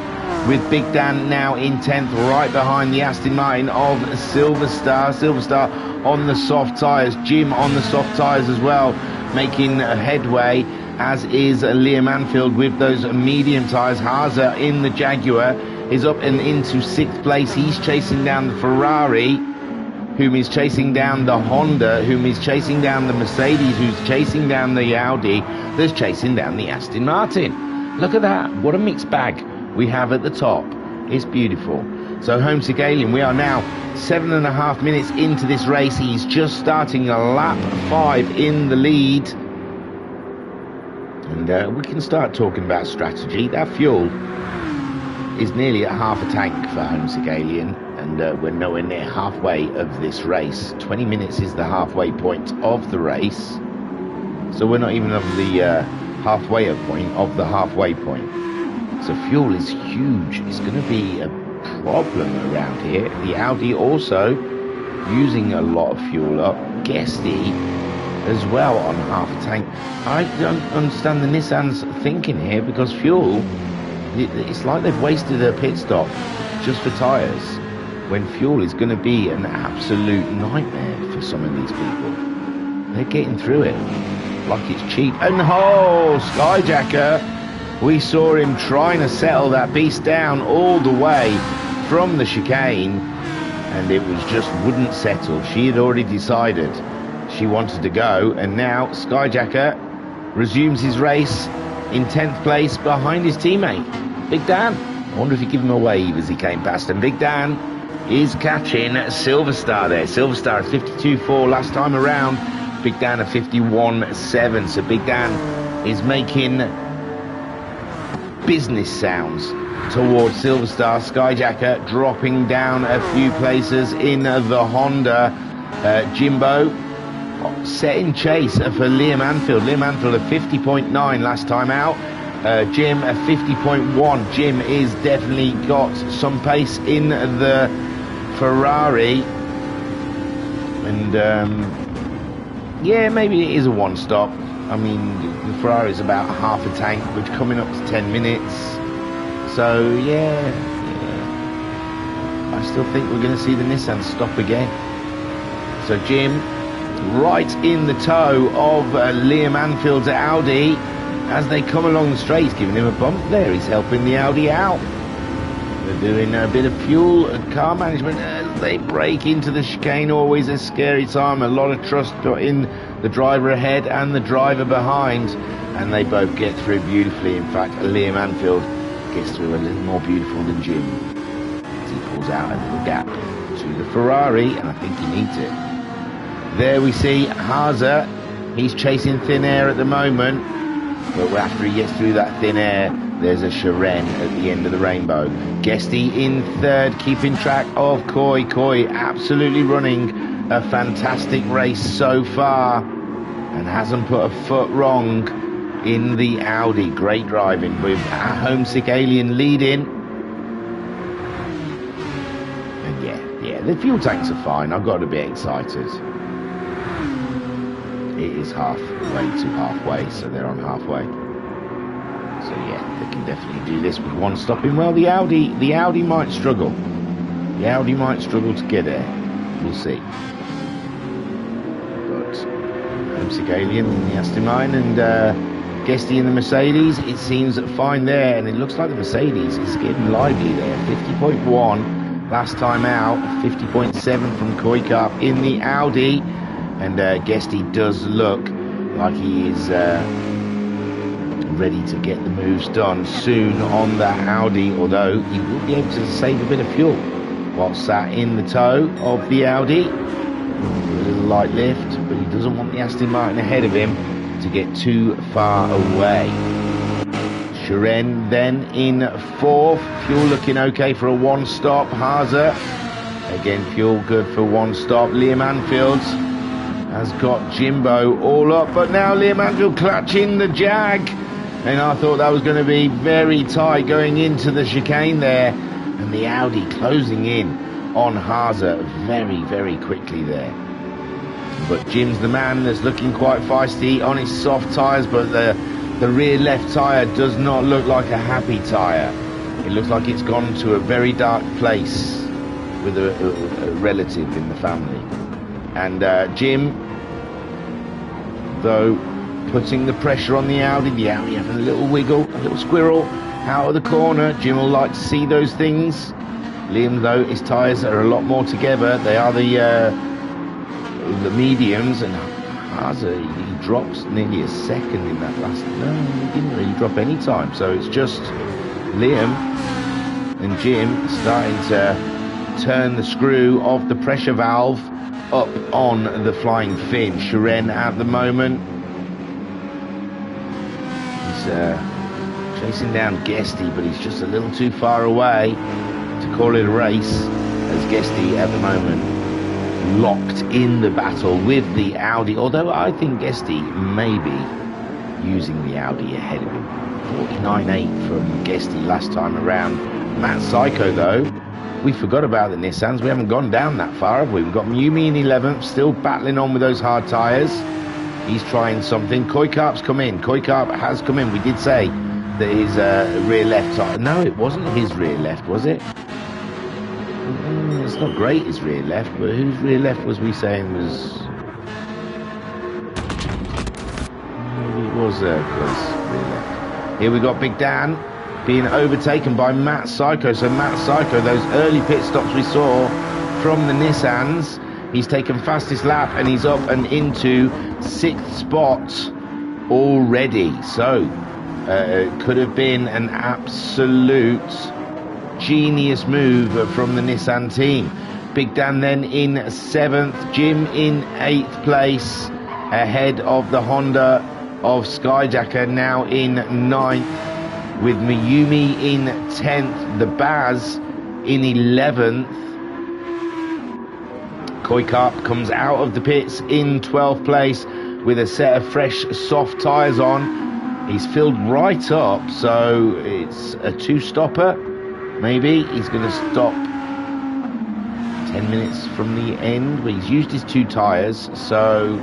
[SPEAKER 1] with Big Dan now in 10th, right behind the Aston Martin of Silver Star. Silver Star on the soft tyres, Jim on the soft tyres as well, making a headway, as is Liam Anfield with those medium tyres. Haza in the Jaguar is up and into 6th place. He's chasing down the Ferrari, whom is chasing down the Honda, whom is chasing down the Mercedes, who's chasing down the Audi, that's chasing down the Aston Martin. Look at that. What a mixed bag we have at the top. It's beautiful. So Homesick Alien, we are now 7.5 minutes into this race. He's just starting a lap 5 in the lead. And we can start talking about strategy. That fuel is nearly at half a tank for Homesick Alien, and we're nowhere near halfway of this race. 20 minutes is the halfway point of the race. So we're not even of the halfway point of the halfway point. So fuel is huge. It's going to be a problem around here. The Audi also using a lot of fuel up. Guesty as well on half a tank. I don't understand the Nissan's thinking here, because fuel, it's like they've wasted a pit stop just for tyres, when fuel is going to be an absolute nightmare for some of these people. They're getting through it like it's cheap. And Skyjacker, we saw him trying to settle that beast down all the way from the chicane, and it was just wouldn't settle. She had already decided she wanted to go, and now Skyjacker resumes his race in 10th place behind his teammate Big Dan. I wonder if he gave him a wave as he came past, and Big Dan is catching Silver Star there. Silver Star at 52.4 last time around, Big Dan at 51.7. So Big Dan is making business sounds towards Silver Star. Skyjacker dropping down a few places in the Honda. Jimbo set in chase for Liam Anfield. Liam Anfield at 50.9 last time out. Jim a 50.1. Jim is definitely got some pace in the Ferrari, and yeah, maybe it is a one stop. I mean, the Ferrari is about half a tank, which coming up to 10 minutes. So yeah, I still think we're going to see the Nissan stop again. So Jim, right in the toe of Liam Anfield's Audi as they come along the straight. He's giving him a bump there. He's helping the Audi out. They're doing a bit of fuel and car management as they break into the chicane. Always a scary time. A lot of trust got in the driver ahead and the driver behind, and they both get through beautifully. In fact, Liam Anfield gets through a little more beautiful than Jim as he pulls out a little gap to the Ferrari, and I think he needs it. There we see Haase. He's chasing thin air at the moment, but after he gets through that thin air, there's a Shiren at the end of the rainbow. Guesty in third, keeping track of Koi. Koi absolutely running a fantastic race so far and hasn't put a foot wrong in the Audi. Great driving with our Homesick Alien leading. And yeah, the fuel tanks are fine. I've got to be excited. It is halfway to halfway, so they're on halfway. So yeah, they can definitely do this with one stopping. Well, the Audi might struggle. The Audi might struggle to get there. We'll see. But Homesick Alien in the Aston Martin and Guesty in the Mercedes, it seems fine there, and it looks like the Mercedes is getting lively there. 50.1 last time out, 50.7 from Koikap in the Audi. And Guesty does look like he is ready to get the moves done soon on that Audi, although he will be able to save a bit of fuel while sat in the toe of the Audi. A little light lift, but he doesn't want the Aston Martin ahead of him to get too far away. Shiren then in fourth. Fuel looking okay for a one stop. Haase, again fuel good for one stop. Liam Anfield has got Jimbo all up, but now Liam Anfield clutching the Jag, and I thought that was going to be very tight going into the chicane there, and the Audi closing in on Haase very, very quickly there. But Jim's the man that's looking quite feisty on his soft tyres, but the rear left tyre does not look like a happy tyre. It looks like it's gone to a very dark place with a relative in the family. And Jim, though, putting the pressure on the Audi having a little wiggle, a little squirrel out of the corner. Jim will like to see those things. Liam, though, his tyres are a lot more together. They are the mediums, and Haase, he drops nearly a second in that last. No, he didn't really drop any time. So it's just Liam and Jim starting to turn the screw of the pressure valve up on the flying fin. Shiren at the moment, he's chasing down Guesty, but he's just a little too far away to call it a race, as Guesty at the moment locked in the battle with the Audi, although I think Guesty may be using the Audi ahead of him. 49.8 from Guesty last time around. Matt Psycho, though, we forgot about the Nissans. We haven't gone down that far, have we? We've got Miumi in 11th, still battling on with those hard tyres. He's trying something. Koikap's come in. Koikap has come in. We did say that his rear left tyre... No, it wasn't his rear left, was it? It's not great, his rear left, but whose rear left was we saying was... Maybe it was rear left. Here we got Big Dan being overtaken by Matt Psycho. So Matt Psycho, those early pit stops we saw from the Nissans, he's taken fastest lap and he's up and into 6th spot already. So it could have been an absolute genius move from the Nissan team. Big Dan then in 7th, Jim in 8th place, ahead of the Honda of Skyjacker, now in 9th. With Miumi in 10th, the Baz in 11th. Koikap comes out of the pits in 12th place with a set of fresh soft tyres on. He's filled right up, so it's a two-stopper. Maybe he's going to stop 10 minutes from the end, but he's used his 2 tyres, so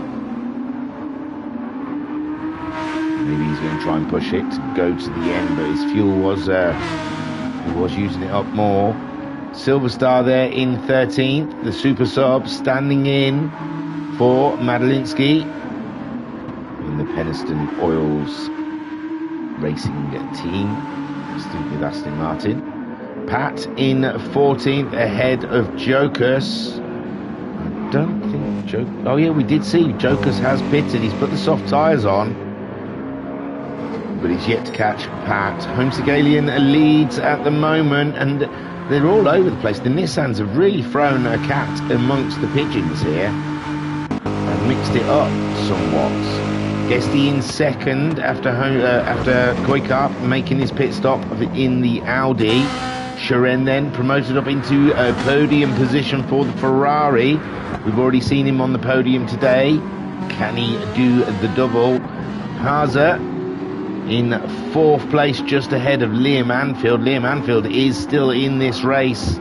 [SPEAKER 1] maybe he's going to try and push it to go to the end, but his fuel was he was using it up more. Silver Star there in 13th, the super sub standing in for Madalinsky in the Penistone Oils racing team, still with Aston Martin. Pat in 14th ahead of Jokus. I don't think Jokus... Oh yeah, we did see Jokus has pitted. He's put the soft tyres on, but he's yet to catch Pat. Home Segalian leads at the moment, and they're all over the place. The Nissans have really thrown a cat amongst the pigeons here and mixed it up somewhat. Guesty in second after Koikap making his pit stop in the Audi. Sharon then promoted up into a podium position for the Ferrari. We've already seen him on the podium today. Can he do the double? Haza in 4th place, just ahead of Liam Anfield. Liam Anfield is still in this race,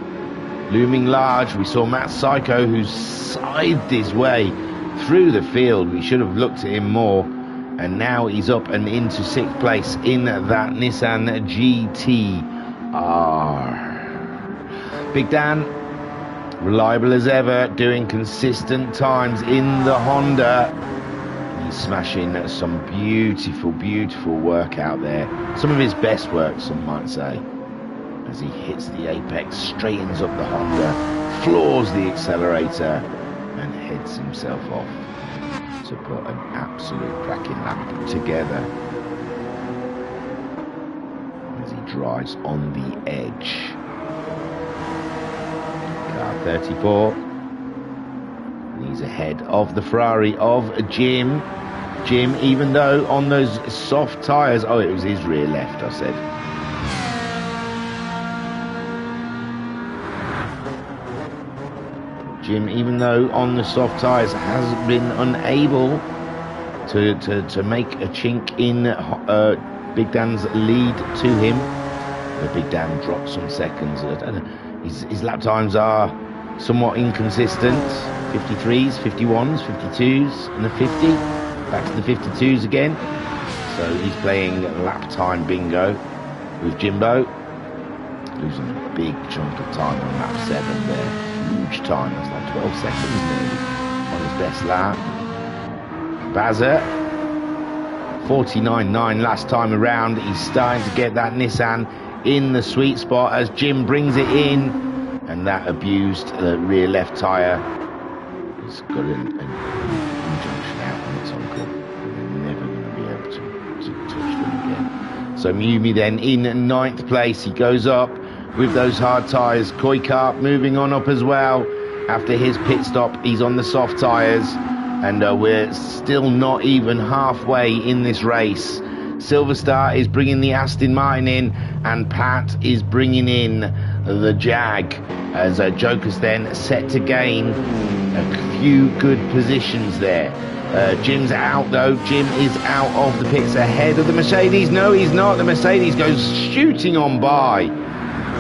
[SPEAKER 1] looming large. We saw Matt Psycho, who scythed his way through the field. We should have looked at him more. And now he's up and into 6th place in that Nissan GTR. Big Dan, reliable as ever, doing consistent times in the Honda. He's smashing some beautiful, beautiful work out there. Some of his best work, some might say. As he hits the apex, straightens up the Honda, floors the accelerator, and heads himself off to put an absolute cracking lap together as he drives on the edge. Car 34. He's ahead of the Ferrari of Jim. Jim, even though on those soft tyres... Oh, it was his rear left, I said. Jim, even though on the soft tyres, has been unable to make a chink in Big Dan's lead to him. But Big Dan dropped some seconds. His lap times are somewhat inconsistent. 53s, 51s, 52s, and the 50. Back to the 52s again. So he's playing lap time bingo with Jimbo. Losing a big chunk of time on lap 7 there. Huge time, that's like 12 seconds nearly on his best lap. Bazza, 49.9 last time around. He's starting to get that Nissan in the sweet spot as Jim brings it in, and that abused rear left tyre has got an injunction out on its uncle. They're never going to be able to touch them again. So Miumi then in 9th place. He goes up with those hard tyres. Koikap moving on up as well. After his pit stop, he's on the soft tyres, and we're still not even halfway in this race. Silver Star is bringing the Aston Martin in, and Pat is bringing in the Jag, as Joker's then set to gain a few good positions there. Jim's out though. Jim is out of the pits ahead of the Mercedes. No, he's not. The Mercedes goes shooting on by,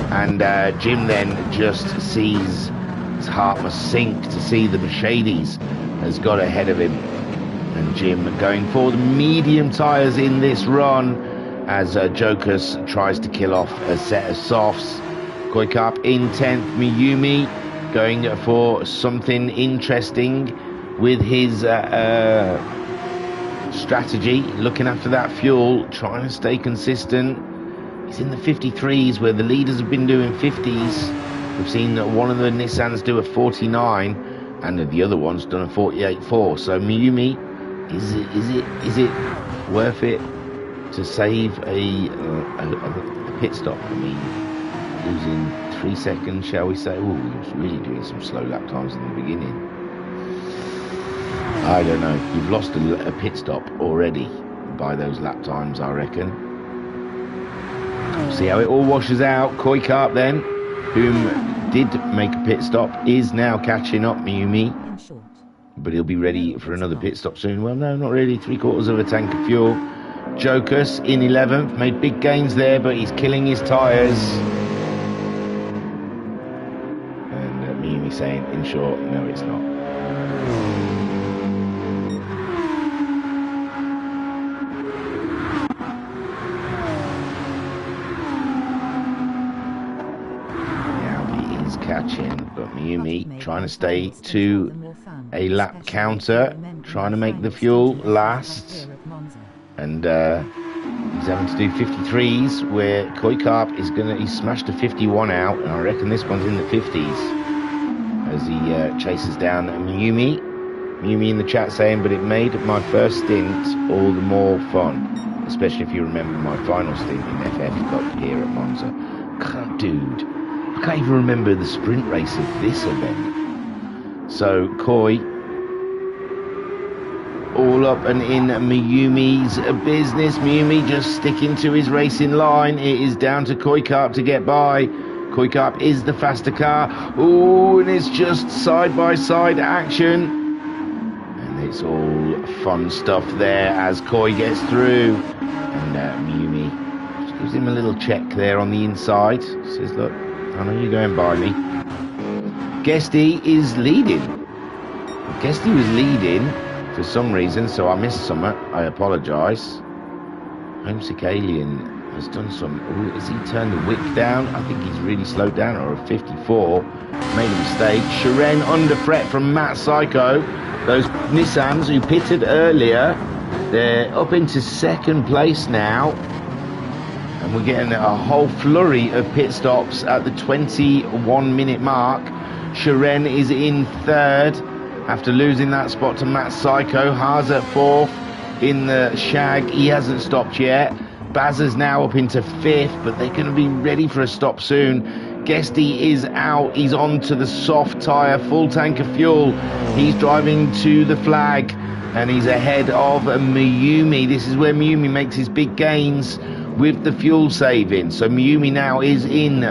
[SPEAKER 1] and Jim then just sees his heart must sink to see the Mercedes has got ahead of him. And Jim going for the medium tyres in this run as Jokus tries to kill off a set of softs. Koikap in 10th. Miyumi going for something interesting with his strategy, looking after that fuel, trying to stay consistent. He's in the 53s where the leaders have been doing 50s. We've seen one of the Nissans do a 49 and the other one's done a 48.4. So Miyumi, is it worth it to save a pit stop? I mean, losing 3 seconds, shall we say? Oh, he was really doing some slow lap times in the beginning. I don't know. You've lost a pit stop already by those lap times, I reckon. We'll see how it all washes out. Koikap then, whom did make a pit stop, is now catching up Miyumi. But he'll be ready for another pit stop soon. Well, no, not really. 3/4 of a tank of fuel. Jokus in 11th, made big gains there, but he's killing his tyres. And Mimi saying, in short, no, it's not. Catching, but Mayumi trying to stay to a lap counter, trying to make the fuel last, and he's having to do 53s where Koikarp is he's smashed a 51 out, and I reckon this one's in the 50s as he chases down Mayumi. Mayumi in the chat saying, but it made my first stint all the more fun, especially if you remember my final stint in FF Cup here at Monza. God, dude, I can't even remember the sprint race of this event. So Koi all up and in Mayumi's business. Mayumi just sticking to his racing line. It is down to Koikarp to get by. Koikarp is the faster car. Ooh, and it's just side-by-side action. And it's all fun stuff there as Koi gets through. And Mayumi just gives him a little check there on the inside. Says, look, I know you're going by me. Guesty is leading. Guesty was leading for some reason, so I missed some. I apologise. Homesick Alien has done some. Ooh, has he turned the wick down? I think he's really slowed down, or a 54. Made a mistake. Shiren under threat from Matt Psycho. Those Nissans who pitted earlier, they're up into second place now. And we're getting a whole flurry of pit stops at the 21-minute mark. Shiren is in third after losing that spot to Matt Psycho. Haas at fourth in the Shag. He hasn't stopped yet. Baz is now up into fifth, but they're going to be ready for a stop soon. Guesty is out. He's on to the soft tyre, full tank of fuel. He's driving to the flag, and he's ahead of Mayumi. This is where Mayumi makes his big gains with the fuel saving. So Mayumi now is in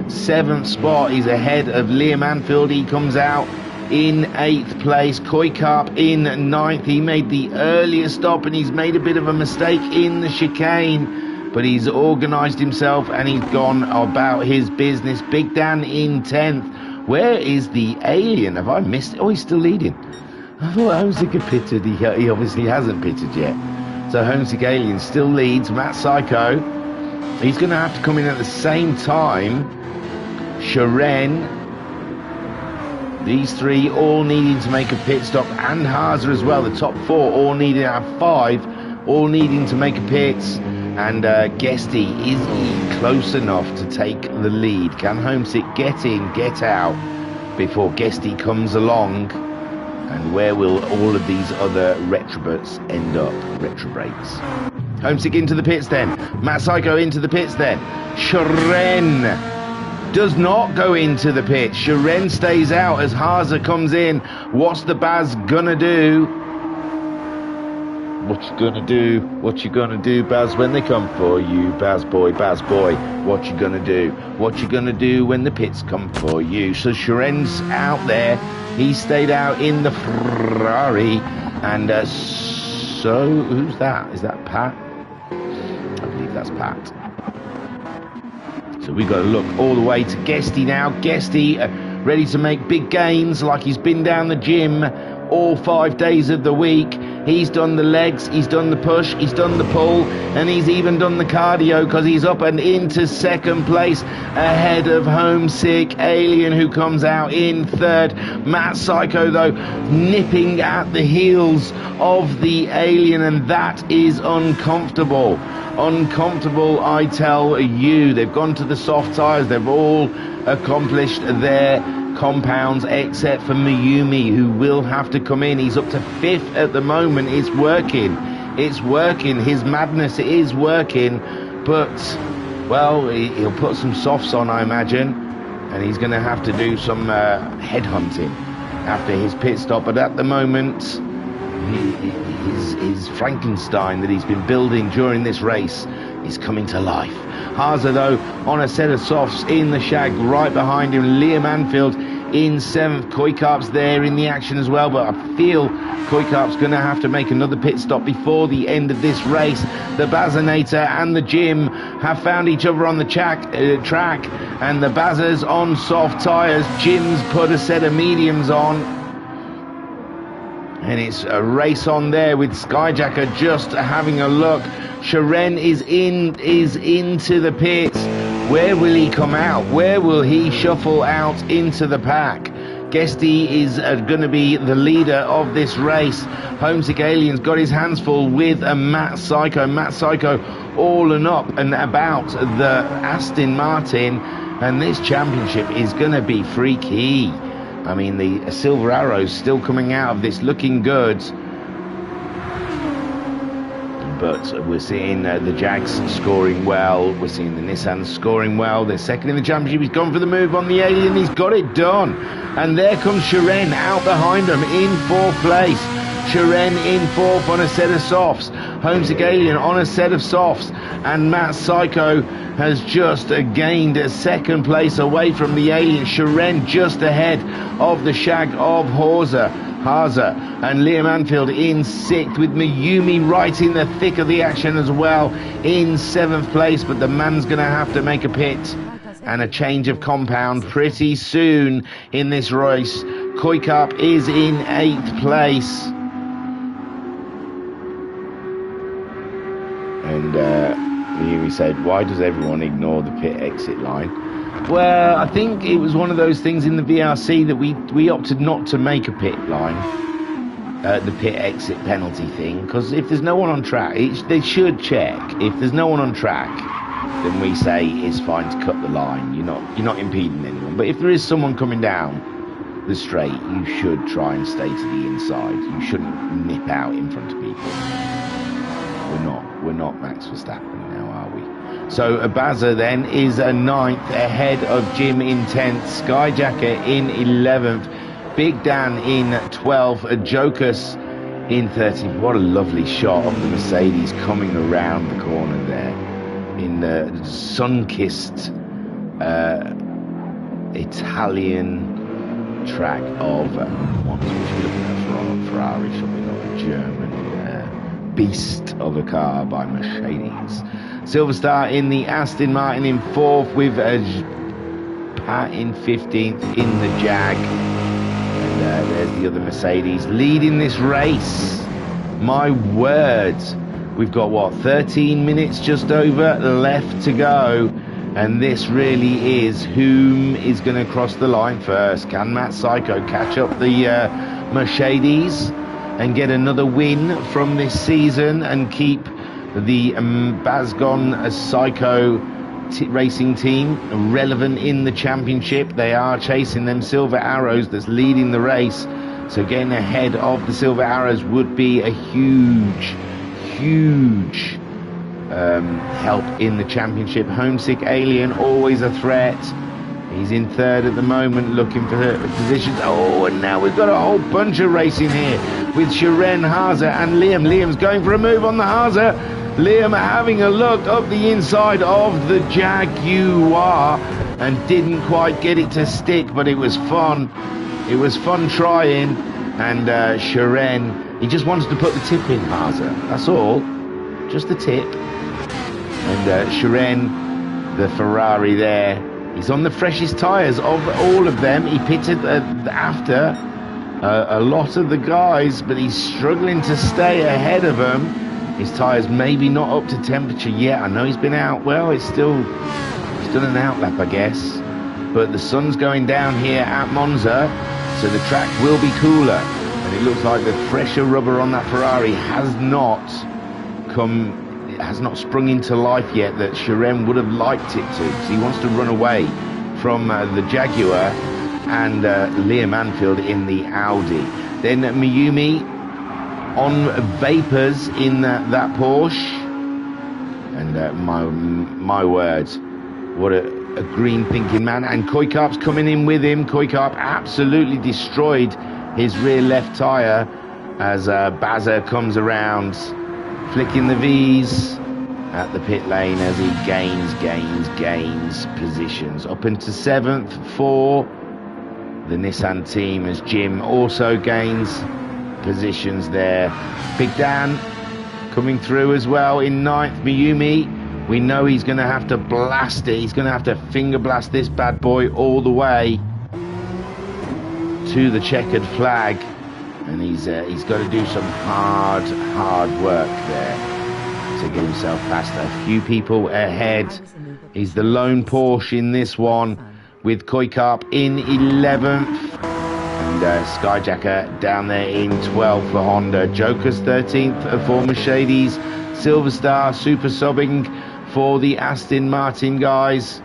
[SPEAKER 1] 7th spot. He's ahead of Liam Anfield. He comes out in 8th place. Koikarp in 9th. He made the earlier stop and he's made a bit of a mistake in the chicane, but he's organised himself and he's gone about his business. Big Dan in 10th. Where is the Alien? Have I missed it? Oh, he's still leading. I thought Homesick had pitted. He obviously hasn't pitted yet. So Homesick Alien still leads. Matt Psycho, he's going to have to come in at the same time. Shiren, these three all needing to make a pit stop, and Haza as well. The top four all needing to have 5, all needing to make a pit. And Guesty, is he close enough to take the lead? Can Homesick get in, get out before Guesty comes along? And where will all of these other retrobates end up? Retrobates. Homesick into the pits then. Matt Psycho into the pits then. Shiren does not go into the pits. Shiren stays out as Haza comes in. What's the Baz gonna do? What you gonna do? What you gonna do, Baz, when they come for you? Baz boy, what you gonna do? What you gonna do when the pits come for you? So Shiren's out there. He stayed out in the Ferrari. And so, who's that? Is that Pat? I believe that's Pat. So we've got to look all the way to Guesty now. Guesty ready to make big gains like he's been down the gym all 5 days of the week. He's done the legs, he's done the push, he's done the pull, and he's even done the cardio because he's up and into second place ahead of Homesick Alien, who comes out in third. Matt Psycho, though, nipping at the heels of the Alien, and that is uncomfortable. Uncomfortable, I tell you. They've gone to the soft tyres. They've all accomplished their compounds except for Mayumi, who will have to come in. He's up to 5th at the moment. It's working. It's working. His madness is working. But, well, he'll put some softs on, I imagine. And he's going to have to do some headhunting after his pit stop. But at the moment, his Frankenstein that he's been building during this race is coming to life. Haza, though, on a set of softs in the Shag right behind him. Liam Anfield in 7th. Koikarp's there in the action as well, but I feel Koikarp's going to have to make another pit stop before the end of this race. The Bazinator and the Jim have found each other on the track, and the Bazers on soft tyres. Jim's put a set of mediums on, and it's a race on there with Skyjacker just having a look. Sharon is into the pits. Where will he come out? Where will he shuffle out into the pack? Guesty is going to be the leader of this race. Homesick Alien's got his hands full with a Matt Psycho. Matt Psycho all and up and about the Aston Martin, and this championship is going to be freaky. I mean, the Silver Arrows still coming out of this looking good. But we're seeing the Jags scoring well. We're seeing the Nissan scoring well. They're second in the championship. He's gone for the move on the Alien. He's got it done. And there comes Sharon out behind him in 4th place. Sharon in 4th on a set of softs. Homesick Alien on a set of softs. And Matt Psycho has just gained a 2nd place away from the Alien. Sharon just ahead of the Shag of Haza, and Liam Anfield in 6th, with Mayumi right in the thick of the action as well in 7th place. But the man's going to have to make a pit and a change of compound pretty soon in this race. Koikarp is in 8th place. And Mayumi said, why does everyone ignore the pit exit line? Well, I think it was one of those things in the VRC that we opted not to make a pit line, the pit exit penalty thing, because if there's no one on track, they should check. If there's no one on track, then we say it's fine to cut the line. You're not impeding anyone. But if there is someone coming down the straight, you should try and stay to the inside. You shouldn't nip out in front of people. We're not Max Verstappen now, are we? So Abaza then is a 9th ahead of Jim in 10th, Skyjacker in 11th, Big Dan in 12th, Jokus in 13th. What a lovely shot of the Mercedes coming around the corner there in the sun-kissed Italian track of what should we look at? Ferrari, should we not? A German beast of a car by Mercedes. Silver Star in the Aston Martin in 4th, with Pat in 15th in the Jag. And there's the other Mercedes leading this race. My word. We've got, 13 minutes just over left to go. And this really is whom is going to cross the line first. Can Matt Psycho catch up the Mercedes and get another win from this season and keep the Bazgon Psycho racing team relevant in the championship? They are chasing them Silver Arrows that's leading the race, so getting ahead of the Silver Arrows would be a huge help in the championship. Homesick Alien, always a threat. He's in 3rd at the moment, looking for positions. Oh, and now we've got a whole bunch of racing here with Sharon, Haza and Liam. Liam's going for a move on the Haza. Liam having a look up the inside of the Jaguar and didn't quite get it to stick, but it was fun. It was fun trying. And Sharon, he just wanted to put the tip in, Haza. That's all. Just the tip. And Sharon, the Ferrari there, he's on the freshest tyres of all of them. He pitted after a lot of the guys, but he's struggling to stay ahead of them. His tyres maybe not up to temperature yet. I know he's been out. Well, he's still an outlap, I guess. But the sun's going down here at Monza, so the track will be cooler. And it looks like the fresher rubber on that Ferrari has not sprung into life yet that Sharon would have liked it to, because he wants to run away from the Jaguar and Liam Anfield in the Audi. Then Mayumi on vapors in that Porsche, and my words, what a green thinking man. And Koikarp's coming in with him. Koikarp absolutely destroyed his rear left tyre as Baza comes around, flicking the V's at the pit lane as he gains positions up into 7th for the Nissan team, as Jim also gains positions there. Big Dan coming through as well in 9th. Miyumi, we know he's going to have to blast it. He's going to have to finger blast this bad boy all the way to the checkered flag. And he's got to do some hard work there to get himself past a few people ahead. He's the lone Porsche in this one, with Koikarp in 11th. And Skyjacker down there in 12th for Honda. Joker's 13th for Mercedes. Silver Star super subbing for the Aston Martin guys.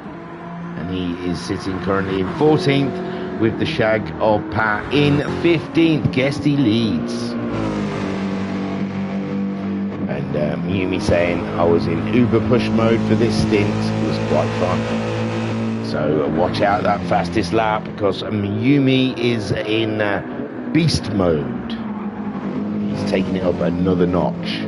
[SPEAKER 1] And he is sitting currently in 14th. With the shag of Pat in 15th. Guesty leads. And Miyumi saying, I was in Uber push mode for this stint. It was quite fun. So watch out that fastest lap, because Miyumi is in beast mode. He's taking it up another notch.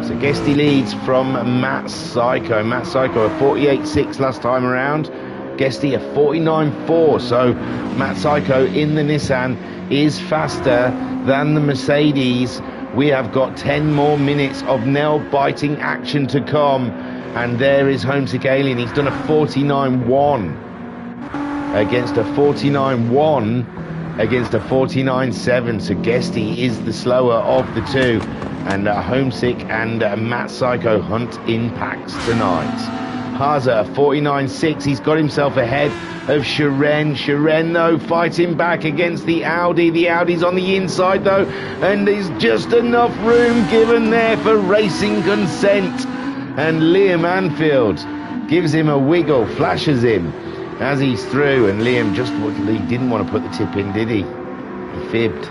[SPEAKER 1] So Guesty leads from Matt Psycho. Matt Psycho a 48.6 last time around. Guesty a 49.4, so Matt Psycho in the Nissan is faster than the Mercedes. We have got 10 more minutes of nail-biting action to come, and there is Homesick Alien. He's done a 49.1 against a 49.1 against a 49.7, so Guesty is the slower of the two, and Homesick and Matt Psycho hunt in packs tonight. Haza, a 49.6. He's got himself ahead of Shiren. Shiren, though, fighting back against the Audi. The Audi's on the inside, though, and there's just enough room given there for racing consent. And Liam Anfield gives him a wiggle, flashes him as he's through, and Liam he didn't want to put the tip in, did he? He fibbed.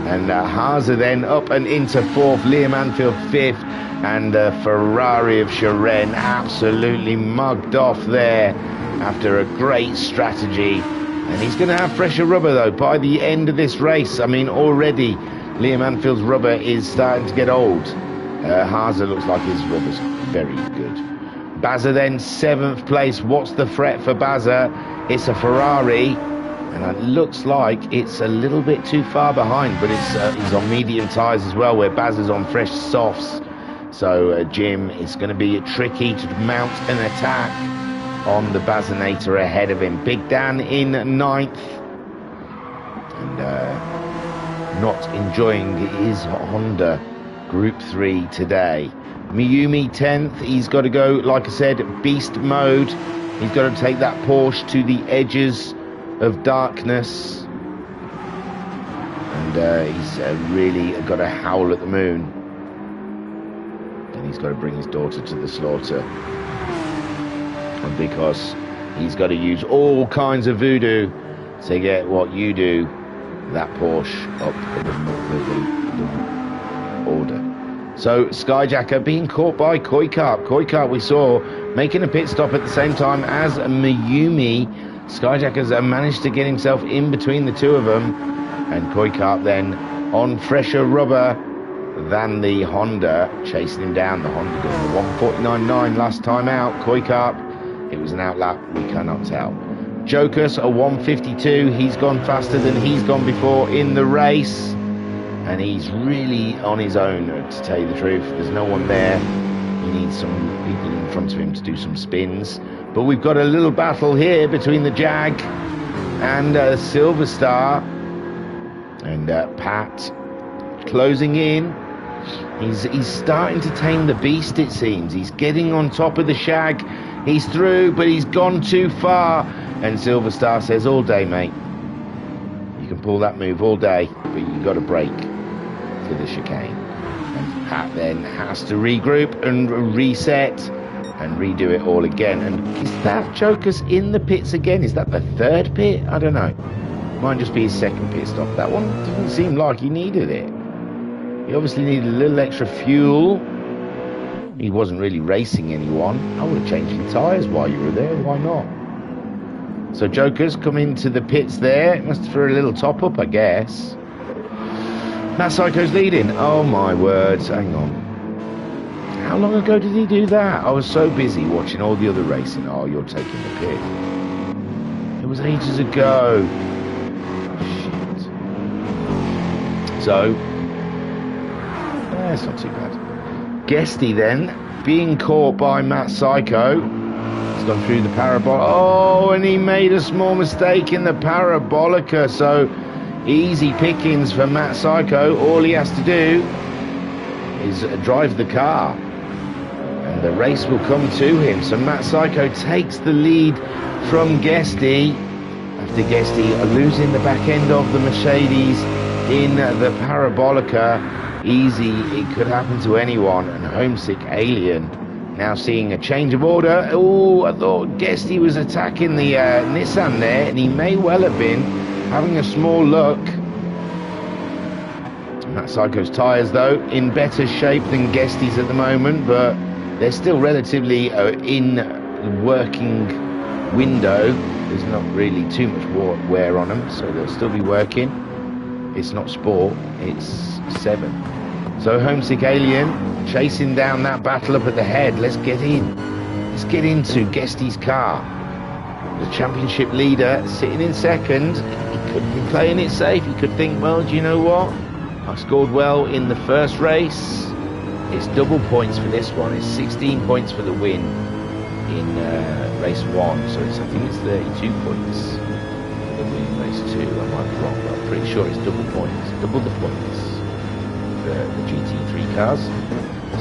[SPEAKER 1] And Haza then up and into 4th. Liam Anfield 5th. And Ferrari of Shiren absolutely mugged off there after a great strategy. And he's going to have fresher rubber, though, by the end of this race. I mean, already Liam Anfield's rubber is starting to get old. Haza looks like his rubber's very good. Bazza then 7th place. What's the threat for Bazza? It's a Ferrari. And it looks like it's a little bit too far behind, but he's on medium tyres as well, where Bazza's on fresh softs. So Jim, it's going to be tricky to mount an attack on the Bazinator ahead of him. Big Dan in 9th. And not enjoying his Honda Group 3 today. Miyumi 10th. He's got to go, like I said, beast mode. He's got to take that Porsche to the edges of darkness. And he's really got to howl at the moon. And he's got to bring his daughter to the slaughter, because he's got to use all kinds of voodoo to get what you do, that Porsche, up the order. So Skyjacker being caught by Koikarp. Koikarp we saw making a pit stop at the same time as Miyumi. Skyjacker's managed to get himself in between the two of them, and Koikarp then on fresher rubber than the Honda, chasing him down. The Honda got a 149.9 last time out. Koikarp, it was an outlap, we cannot tell. Joker's a 152. He's gone faster than he's gone before in the race, and he's really on his own, to tell you the truth. There's no one there. He needs some people in front of him to do some spins. But we've got a little battle here between the Jag and Silver Star, and Pat closing in. He's starting to tame the beast, it seems. He's getting on top of the Shag. He's through, but he's gone too far. And Silver Star says, all day, mate. You can pull that move all day, but you've got to brake to the chicane. And Pat then has to regroup and reset and redo it all again. And is that Joker's in the pits again? Is that the 3rd pit? I don't know. Might just be his 2nd pit stop. That one didn't seem like he needed it. He obviously needed a little extra fuel. He wasn't really racing anyone. I would have changed the tyres while you were there. Why not? So Joker's come into the pits there. It must for a little top up, I guess. Matt Psycho's leading. Oh my words. Hang on. How long ago did he do that? I was so busy watching all the other racing. Oh, you're taking the pit. It was ages ago. So, it's not too bad. Guesty then, being caught by Matt Psycho. He's gone through the parabolic. Oh, and he made a small mistake in the parabolica. So, easy pickings for Matt Psycho. All he has to do is drive the car, and the race will come to him. So Matt Psycho takes the lead from Guesty, after Guesty losing the back end of the Mercedes in the parabolica. Easy, it could happen to anyone. And Homesick Alien now seeing a change of order. Oh, I thought Guesty was attacking the Nissan there, and he may well have been having a small look. Matt Psycho's tyres, though, in better shape than Guesty's at the moment, but they're still relatively in working window. There's not really too much wear on them, so they'll still be working. It's not Sport, it's 7. So Homesick Alien chasing down that battle up at the head. Let's get in. Let's get into Guesty's car. The championship leader sitting in second. He could be playing it safe. He could think, well, do you know what? I scored well in the first race. It's double points for this one. It's 16 points for the win in race 1. So I think it's 32 points for the win in race 2. I might be wrong, but I'm pretty sure it's double points. Double the points for the GT3 cars.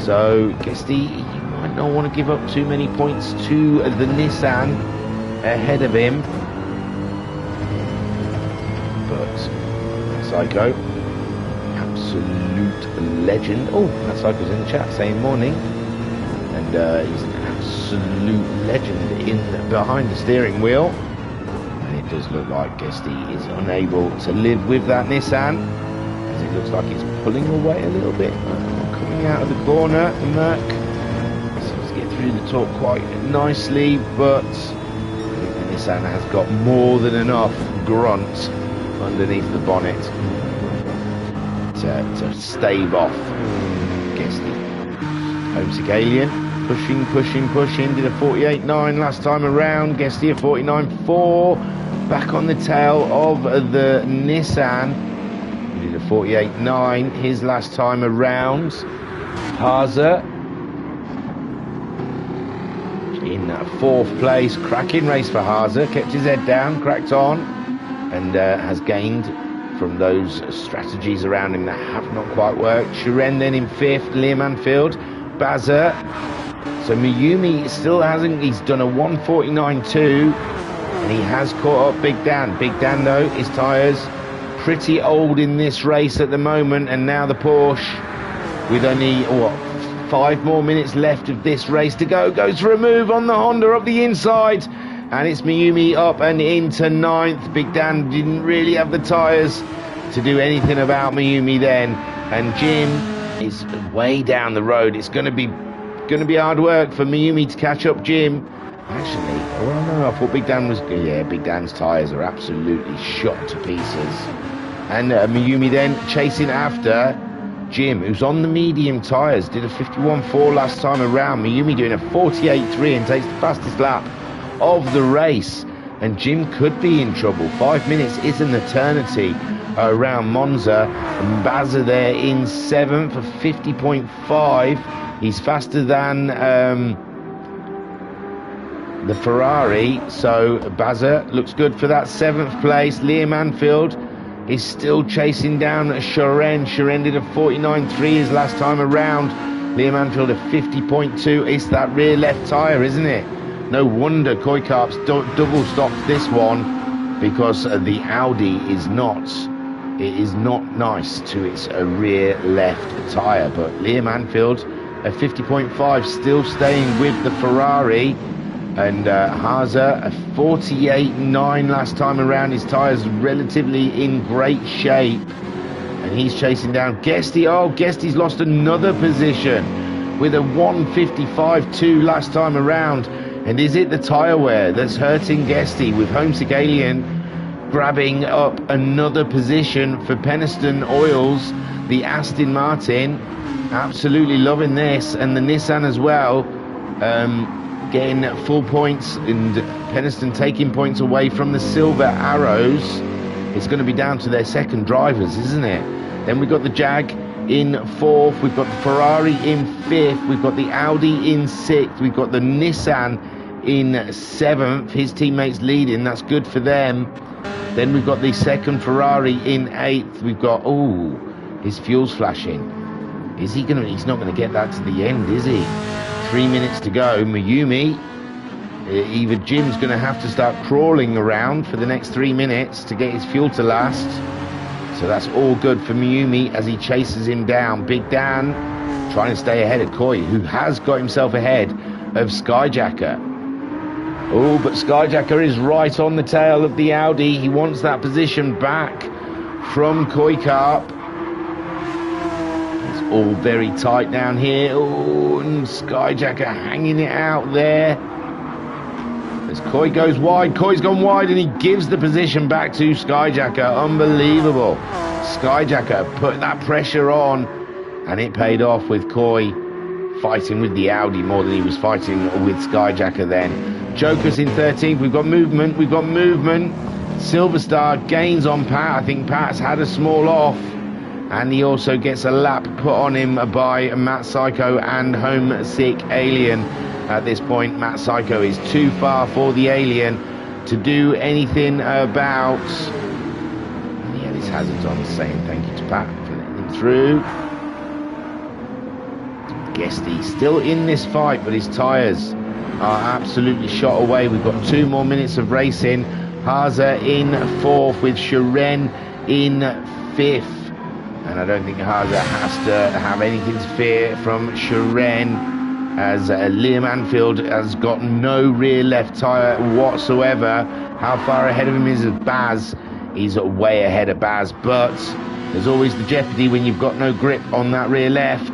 [SPEAKER 1] So Guesty, you might not want to give up too many points to the Nissan ahead of him. But Psycho, absolute legend. Oh, that Psycho's in the chat saying morning, and he's an absolute legend in behind the steering wheel. And it does look like Guesty is unable to live with that Nissan, as it looks like it's pulling away a little bit. Coming out of the corner, the Merc seems to get through the top quite nicely, but the Nissan has got more than enough grunt underneath the bonnet to stave off Guesty. Homesick Alien pushing, did a 48.9 last time around. Guesty a 49.4, back on the tail of the Nissan, who did a 48.9 his last time around. Haza in 4th place. Cracking race for Haza, kept his head down, cracked on, and has gained from those strategies around him that have not quite worked. Shiren then in 5th, Liam Anfield, Bazza. So Miyumi still hasn't, he's done a 149.2, and he has caught up Big Dan. Big Dan, though, his tyres pretty old in this race at the moment, and now the Porsche, with only, 5 more minutes left of this race to go, goes for a move on the Honda up the inside. And it's Miyumi up and into 9th. Big Dan didn't really have the tyres to do anything about Miyumi then. And Jim is way down the road. It's going to be hard work for Miyumi to catch up Jim. Actually, well, no, I thought Big Dan was... Yeah, Big Dan's tyres are absolutely shot to pieces. And Miyumi then chasing after Jim, who's on the medium tyres. Did a 51.4 last time around. Miyumi doing a 48.3 and takes the fastest lap of the race, and Jim could be in trouble. 5 minutes is an eternity around Monza, and Bazza there in 7th for 50.5. He's faster than the Ferrari, so Bazza looks good for that 7th place. Liam Anfield is still chasing down Shiren. Shiren did a 49.3 his last time around. Liam Anfield a 50.2. It's that rear left tyre, isn't it? No wonder Koikarps double stopped this one, because the Audi is not nice to its rear left tyre. But Liam Anfield a 50.5, still staying with the Ferrari, and Haza a 48.9 last time around. His tyres relatively in great shape, and he's chasing down Guesty. Oh, Guesty's lost another position with a 155.2 last time around. And is it the tyre wear that's hurting Guesty, with Homesick Alien grabbing up another position for Penistone Oils, the Aston Martin? Absolutely loving this, and the Nissan as well, getting full points, and Penistone taking points away from the Silver Arrows. It's going to be down to their second drivers, isn't it? Then we've got the Jag in fourth. We've got the Ferrari in fifth. We've got the Audi in sixth. We've got the Nissan in seventh. His teammates leading. That's good for them. Then we've got the second Ferrari in eighth. We've got, oh, his fuel's flashing. Is he gonna? He's not gonna get that to the end, is he? 3 minutes to go. Mayumi. Either Jim's going to have to start crawling around for the next 3 minutes to get his fuel to last. So that's all good for Mayumi as he chases him down. Big Dan trying to stay ahead of Koi, who has got himself ahead of Skyjacker. Oh, but Skyjacker is right on the tail of the Audi. He wants that position back from Koi Carp. It's all very tight down here. Oh, and Skyjacker hanging it out there. As Koi goes wide, Koi's gone wide and he gives the position back to Skyjacker. Unbelievable. Skyjacker put that pressure on and it paid off with Koi fighting with the Audi more than he was fighting with Skyjacker then. Joker's in 13th. We've got movement. We've got movement. Silverstar gains on Pat. I think Pat's had a small off. And he also gets a lap put on him by Matt Psycho and Homesick Alien. At this point, Matt Psycho is too far for the Alien to do anything about. And yeah, this hazard's on, saying thank you to Pat for letting him through. Guesty still in this fight, but his tyres are absolutely shot away. We've got 2 more minutes of racing. Haza in 4th with Shiren in 5th. And I don't think Haza has to have anything to fear from Shiren, as Liam Anfield has got no rear left tyre whatsoever. How far ahead of him is Baz? He's way ahead of Baz, but there's always the jeopardy when you've got no grip on that rear left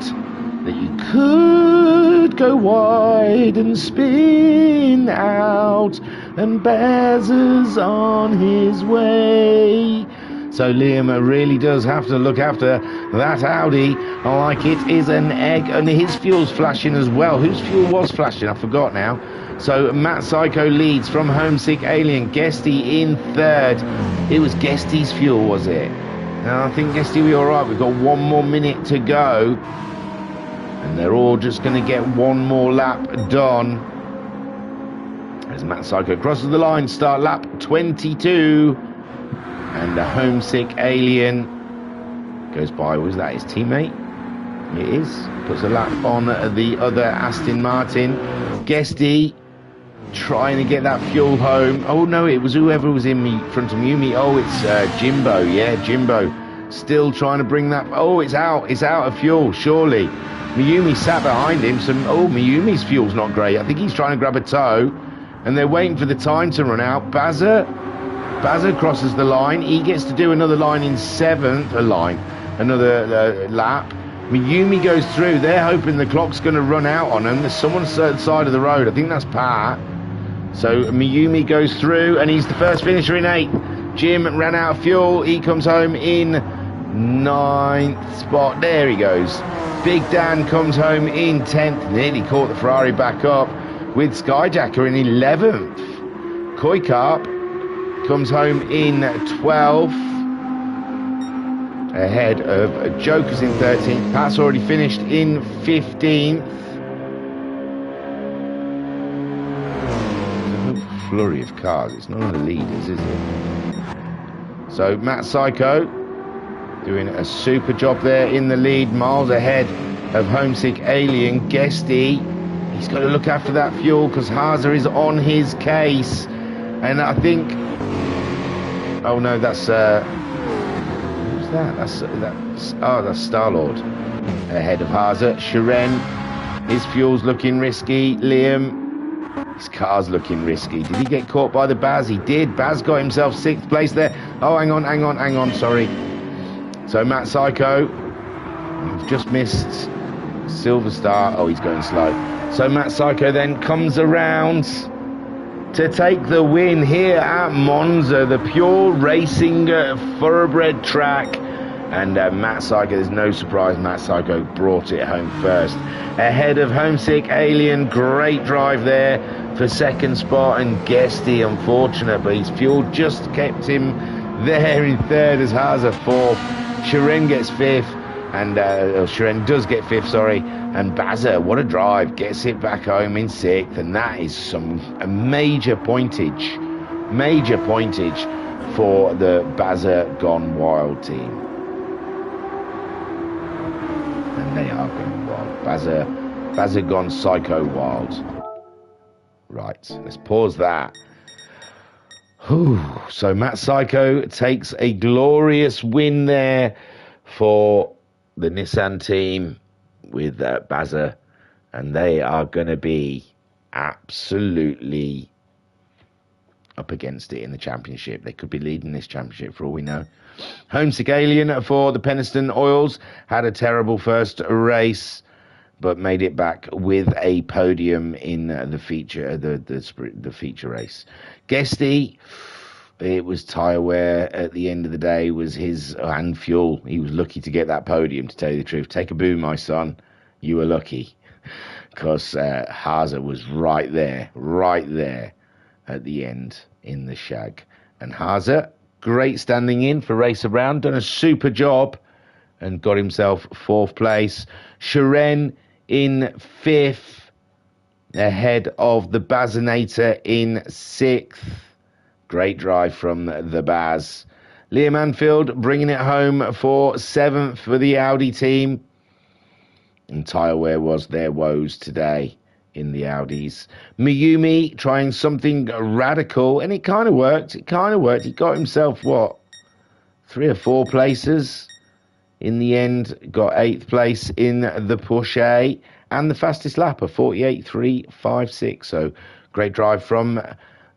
[SPEAKER 1] that you could go wide and spin out, and Baz is on his way. So Liam really does have to look after that Audi like it is an egg. And his fuel's flashing as well. Whose fuel was flashing? I forgot now. So Matt Psycho leads from Homesick Alien. Guesty in 3rd. It was Guesty's fuel, was it? Now I think Guesty will be alright. We've got 1 more minute to go. And they're all just going to get 1 more lap done. As Matt Psycho crosses the line, start lap 22. And the Homesick Alien goes by. Was that his teammate? It is. Puts a lap on the other Aston Martin. Guesty trying to get that fuel home. Oh no, it was whoever was in front of Mayumi. Oh, it's Jimbo. Yeah, Jimbo. Still trying to bring that. Oh, it's out. It's out of fuel, surely. Mayumi sat behind him. So, Mayumi's fuel's not great. I think he's trying to grab a toe. And they're waiting for the time to run out. Baza crosses the line. He gets to do another line in 7th. Another lap. Mayumi goes through. They're hoping the clock's going to run out on them. There's someone on the side of the road. I think that's Pat. So Mayumi goes through, and he's the first finisher in 8th. Jim ran out of fuel. He comes home in 9th spot. There he goes. Big Dan comes home in 10th. Nearly caught the Ferrari back up with Skyjacker in 11th. Koi Carp comes home in 12th, ahead of Joker's in 13th. Pat's already finished in 15th. There's no flurry of cars. It's not on the leaders, is it? So Matt Psycho doing a super job there in the lead, miles ahead of Homesick Alien. Guesty, he's got to look after that fuel because Haza is on his case. And I think, oh no, that's who's that? That's Star-Lord ahead of Haza. Shiren, his fuel's looking risky. Liam, his car's looking risky. Did he get caught by the Baz? He did. Baz got himself 6th place there. Oh, hang on, sorry. So Matt Psycho, we've just missed Silverstar. Oh, he's going slow. So Matt Psycho then comes around to take the win here at Monza, the pure racing thoroughbred track. And Matt Psycho, there's no surprise, Matt Psycho brought it home first. Ahead of Homesick Alien, great drive there for 2nd spot. And Guesty, unfortunate, but his fuel just kept him there in 3rd as Haza 4th. Shiren gets fifth, and Shiren does get fifth, sorry. And Bazza, what a drive, gets it back home in sixth, and that is a major pointage for the Bazza Gone Wild team. And they are going wild. Bazza Gone Psycho Wild. Right, let's pause that. Whew. So Matt Psycho takes a glorious win there for the Nissan team with Bazza, and they are going to be absolutely up against it in the championship. They could be leading this championship for all we know. Homesick Alien for the Penistone Oils had a terrible first race, but made it back with a podium in the feature race. Guesty, it was tyre wear at the end of the day, was his and fuel. He was lucky to get that podium, to tell you the truth. Take a boo, my son. You were lucky, because Haza was right there at the end in the shag. And Haza, great standing in for race around, done a super job and got himself fourth place. Shiren in fifth, ahead of the Bazinator in sixth. Great drive from the Baz. Liam Anfield bringing it home for seventh for the Audi team. And tyre wear was their woes today in the Audis. Miyumi trying something radical, and it kind of worked. He got himself, 3 or 4 places. In the end, got 8th place in the Porsche and the fastest lap of 48.356. So great drive from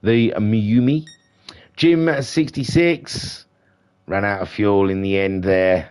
[SPEAKER 1] the Miyumi. Jim 66 ran out of fuel in the end there.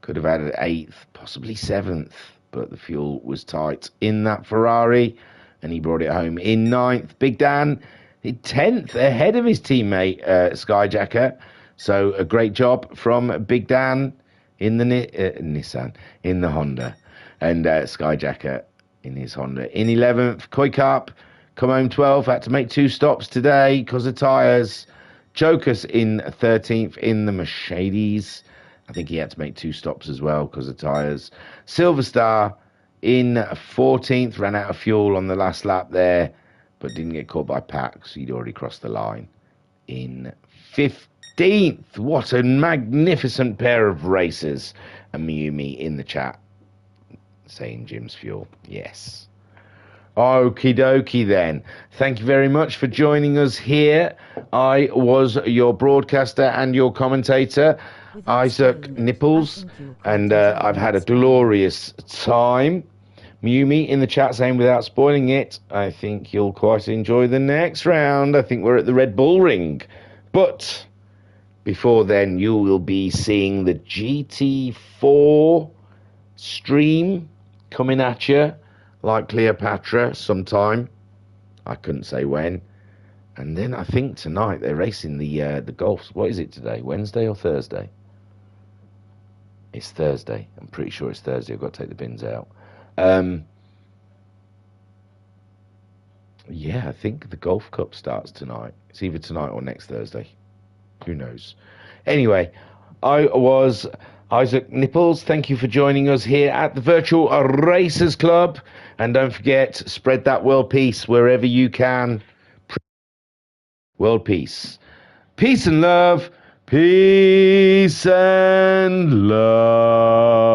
[SPEAKER 1] Could have had an 8th, possibly 7th, but the fuel was tight in that Ferrari, and he brought it home in 9th. Big Dan, 10th, ahead of his teammate Skyjacker. So a great job from Big Dan in the Nissan, in the Honda, and Skyjacker in his Honda. In 11th, Koi Cup, come home 12th, had to make 2 stops today because of tyres. Jokus in 13th in the Mercedes. I think he had to make 2 stops as well because of tyres. Silver Star in 14th, ran out of fuel on the last lap there, but didn't get caught by Pax. He'd already crossed the line. In 15th, what a magnificent pair of racers. And Miyumi in the chat saying Jim's fuel. Yes. Okie dokie then. Thank you very much for joining us here. I was your broadcaster and your commentator, Isaac Nipples, and I've had a glorious time. Miyumi in the chat saying, without spoiling it, I think you'll quite enjoy the next round. I think we're at the Red Bull Ring. But before then, you will be seeing the GT4 stream coming at you like Cleopatra sometime. I couldn't say when. And then I think tonight they're racing the Golf. What is it today? Wednesday or Thursday? It's Thursday. I'm pretty sure it's Thursday. I've got to take the bins out. Yeah, I think the Golf Cup starts tonight. It's either tonight or next Thursday. Who knows? Anyway, I was Isaac Nipples. Thank you for joining us here at the Virtual Racers Club. And don't forget, spread that world peace wherever you can. World peace. Peace and love. Peace and love.